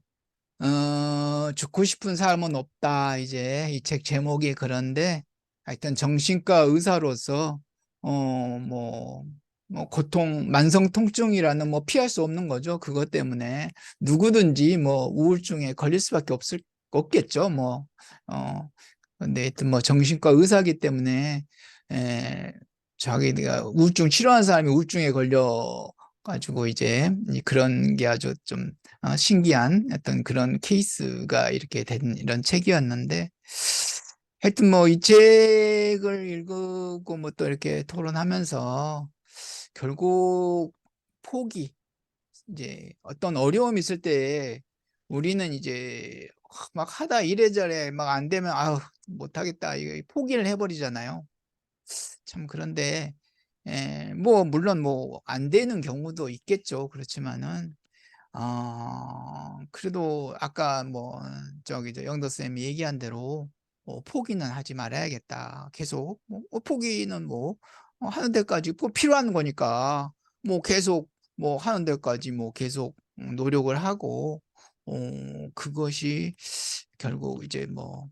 죽고 싶은 사람은 없다. 이제 이 책 제목이 그런데 하여튼 정신과 의사로서 뭐, 고통, 만성 통증이라는 뭐 피할 수 없는 거죠. 그것 때문에 누구든지 뭐 우울증에 걸릴 수밖에 없겠죠. 뭐, 근데 하여튼 뭐 정신과 의사기 때문에 자기가 우울증 치료하는 사람이 우울증에 걸려 가지고 이제 그런 게 아주 좀 신기한 어떤 그런 케이스가 이렇게 된 이런 책이었는데 하여튼 뭐 이 책을 읽고 뭐 또 이렇게 토론하면서 결국 포기 이제 어떤 어려움이 있을 때 우리는 이제 막 하다 이래저래 막 안 되면 아우 못하겠다 이거 포기를 해버리잖아요. 참 그런데 뭐 물론 뭐 안 되는 경우도 있겠죠. 그렇지만은 그래도 아까 뭐 저기 저 영도 쌤이 얘기한 대로 포기는 하지 말아야겠다. 계속 뭐 포기는 뭐 하는 데까지 꼭 필요한 거니까 뭐 계속 뭐 하는 데까지 뭐 계속 노력을 하고 그것이 결국 이제 뭐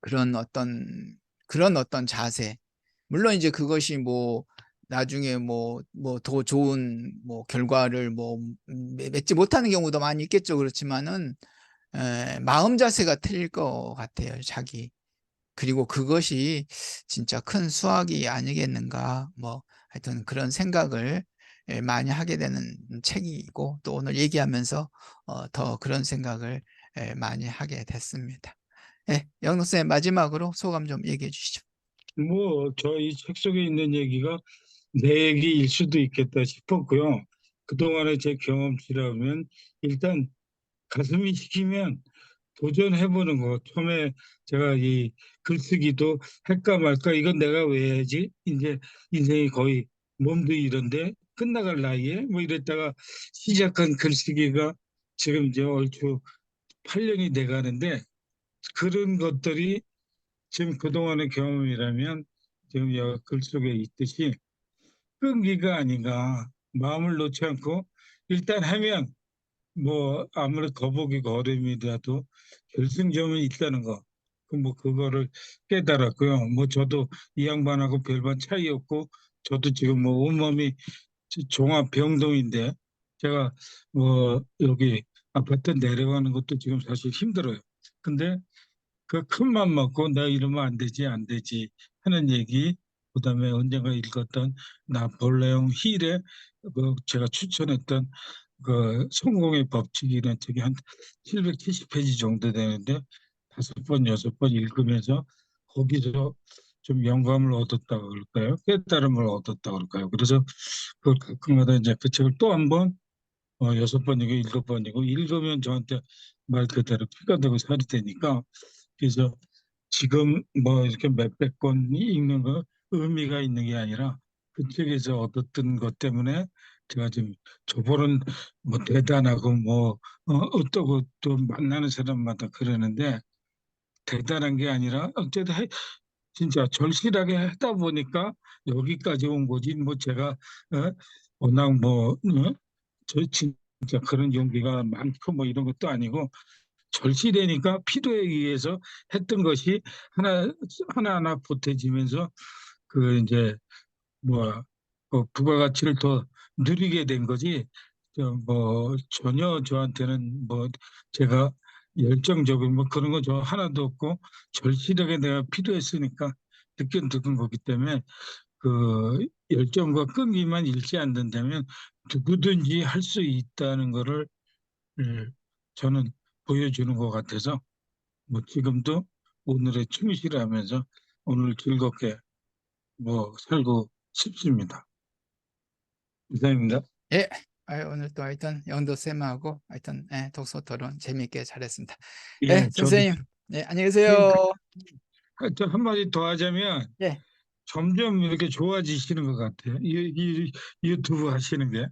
그런 어떤 자세 물론 이제 그것이 뭐 나중에 뭐 더 좋은 뭐 결과를 뭐 맺지 못하는 경우도 많이 있겠죠. 그렇지만은 마음 자세가 틀릴 것 같아요. 자기. 그리고 그것이 진짜 큰 수학이 아니겠는가. 뭐 하여튼 그런 생각을 많이 하게 되는 책이고 또 오늘 얘기하면서 더 그런 생각을 많이 하게 됐습니다. 예, 영록쌤 마지막으로 소감 좀 얘기해 주시죠. 뭐 저 이 책 속에 있는 얘기가 내 얘기일 수도 있겠다 싶었고요. 그동안의 제 경험치라면 일단 가슴이 시키면 도전해보는 거. 처음에 제가 이 글쓰기도 할까 말까 이건 내가 왜 해야지? 이제 인생이 거의 몸도 이런데 끝나갈 나이에 뭐 이랬다가 시작한 글쓰기가 지금 이제 얼추 8년이 돼 가는데 그런 것들이 지금 그동안의 경험이라면 지금 글 속에 있듯이 끈기가 아닌가. 마음을 놓지 않고 일단 하면 뭐 아무리 거북이고 어려움이라도 결승점은 있다는 거. 뭐 그거를 깨달았고요. 뭐 저도 이 양반하고 별반 차이 없고 저도 지금 뭐 온몸이 종합병동인데 제가 뭐 여기 아파트 내려가는 것도 지금 사실 힘들어요. 근데 그 큰 맘 먹고 내가 이러면 안 되지 안 되지 하는 얘기, 그다음에 언젠가 읽었던 나폴레옹 힐의 그 제가 추천했던 그 성공의 법칙이라는 책이 한 770페이지 정도 되는데 5번, 6번 읽으면서 거기서 좀 영감을 얻었다 그럴까요? 깨달음을 얻었다 그럴까요? 그래서 그걸 가끔가다 이제 그 책을 또 한 번, 6번이고 7번이고 읽으면 저한테 말 그대로 피가 되고 살이 되니까, 그래서 지금 뭐 이렇게 몇백 권 읽는 거 의미가 있는 게 아니라 그 책에서 얻었던 것 때문에 제가 지금 저보는 뭐 대단하고 뭐 어떠고 또 만나는 사람마다 그러는데 대단한 게 아니라 어쨌든 진짜 절실하게 하다 보니까 여기까지 온 거지. 뭐 제가 워낙 뭐 저 진짜 그런 용기가 많고 뭐 이런 것도 아니고 절실하니까 필요에 의해서 했던 것이 하나하나 보태지면서 그 이제 뭐 부가가치를 더 누리게 된 거지. 뭐 전혀 저한테는 뭐 제가 열정적인 뭐 그런 거 저 하나도 없고 절실하게 내가 필요했으니까 느낀 거기 때문에 그 열정과 끈기만 잃지 않는다면 누구든지 할 수 있다는 거를 저는 보여주는 것 같아서 뭐 지금도 오늘에 충실하면서 오늘 즐겁게 뭐 살고 싶습니다. 이상입니다. 예. 오늘 또 하여튼 영도 쌤하고 하여튼 독서 토론 재미있게 잘했습니다. 예, 예, 저도 선생님. 네, 안녕히 선생님 계세요. 저 한마디 더 하자면 예. 점점 이렇게 좋아지시는 것 같아요. 이 유튜브 하시는 게.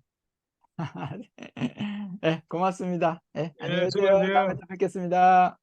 예, 고맙습니다. 예, 안녕히 예, 계세요. 다음에 수고하세요. 또 뵙겠습니다.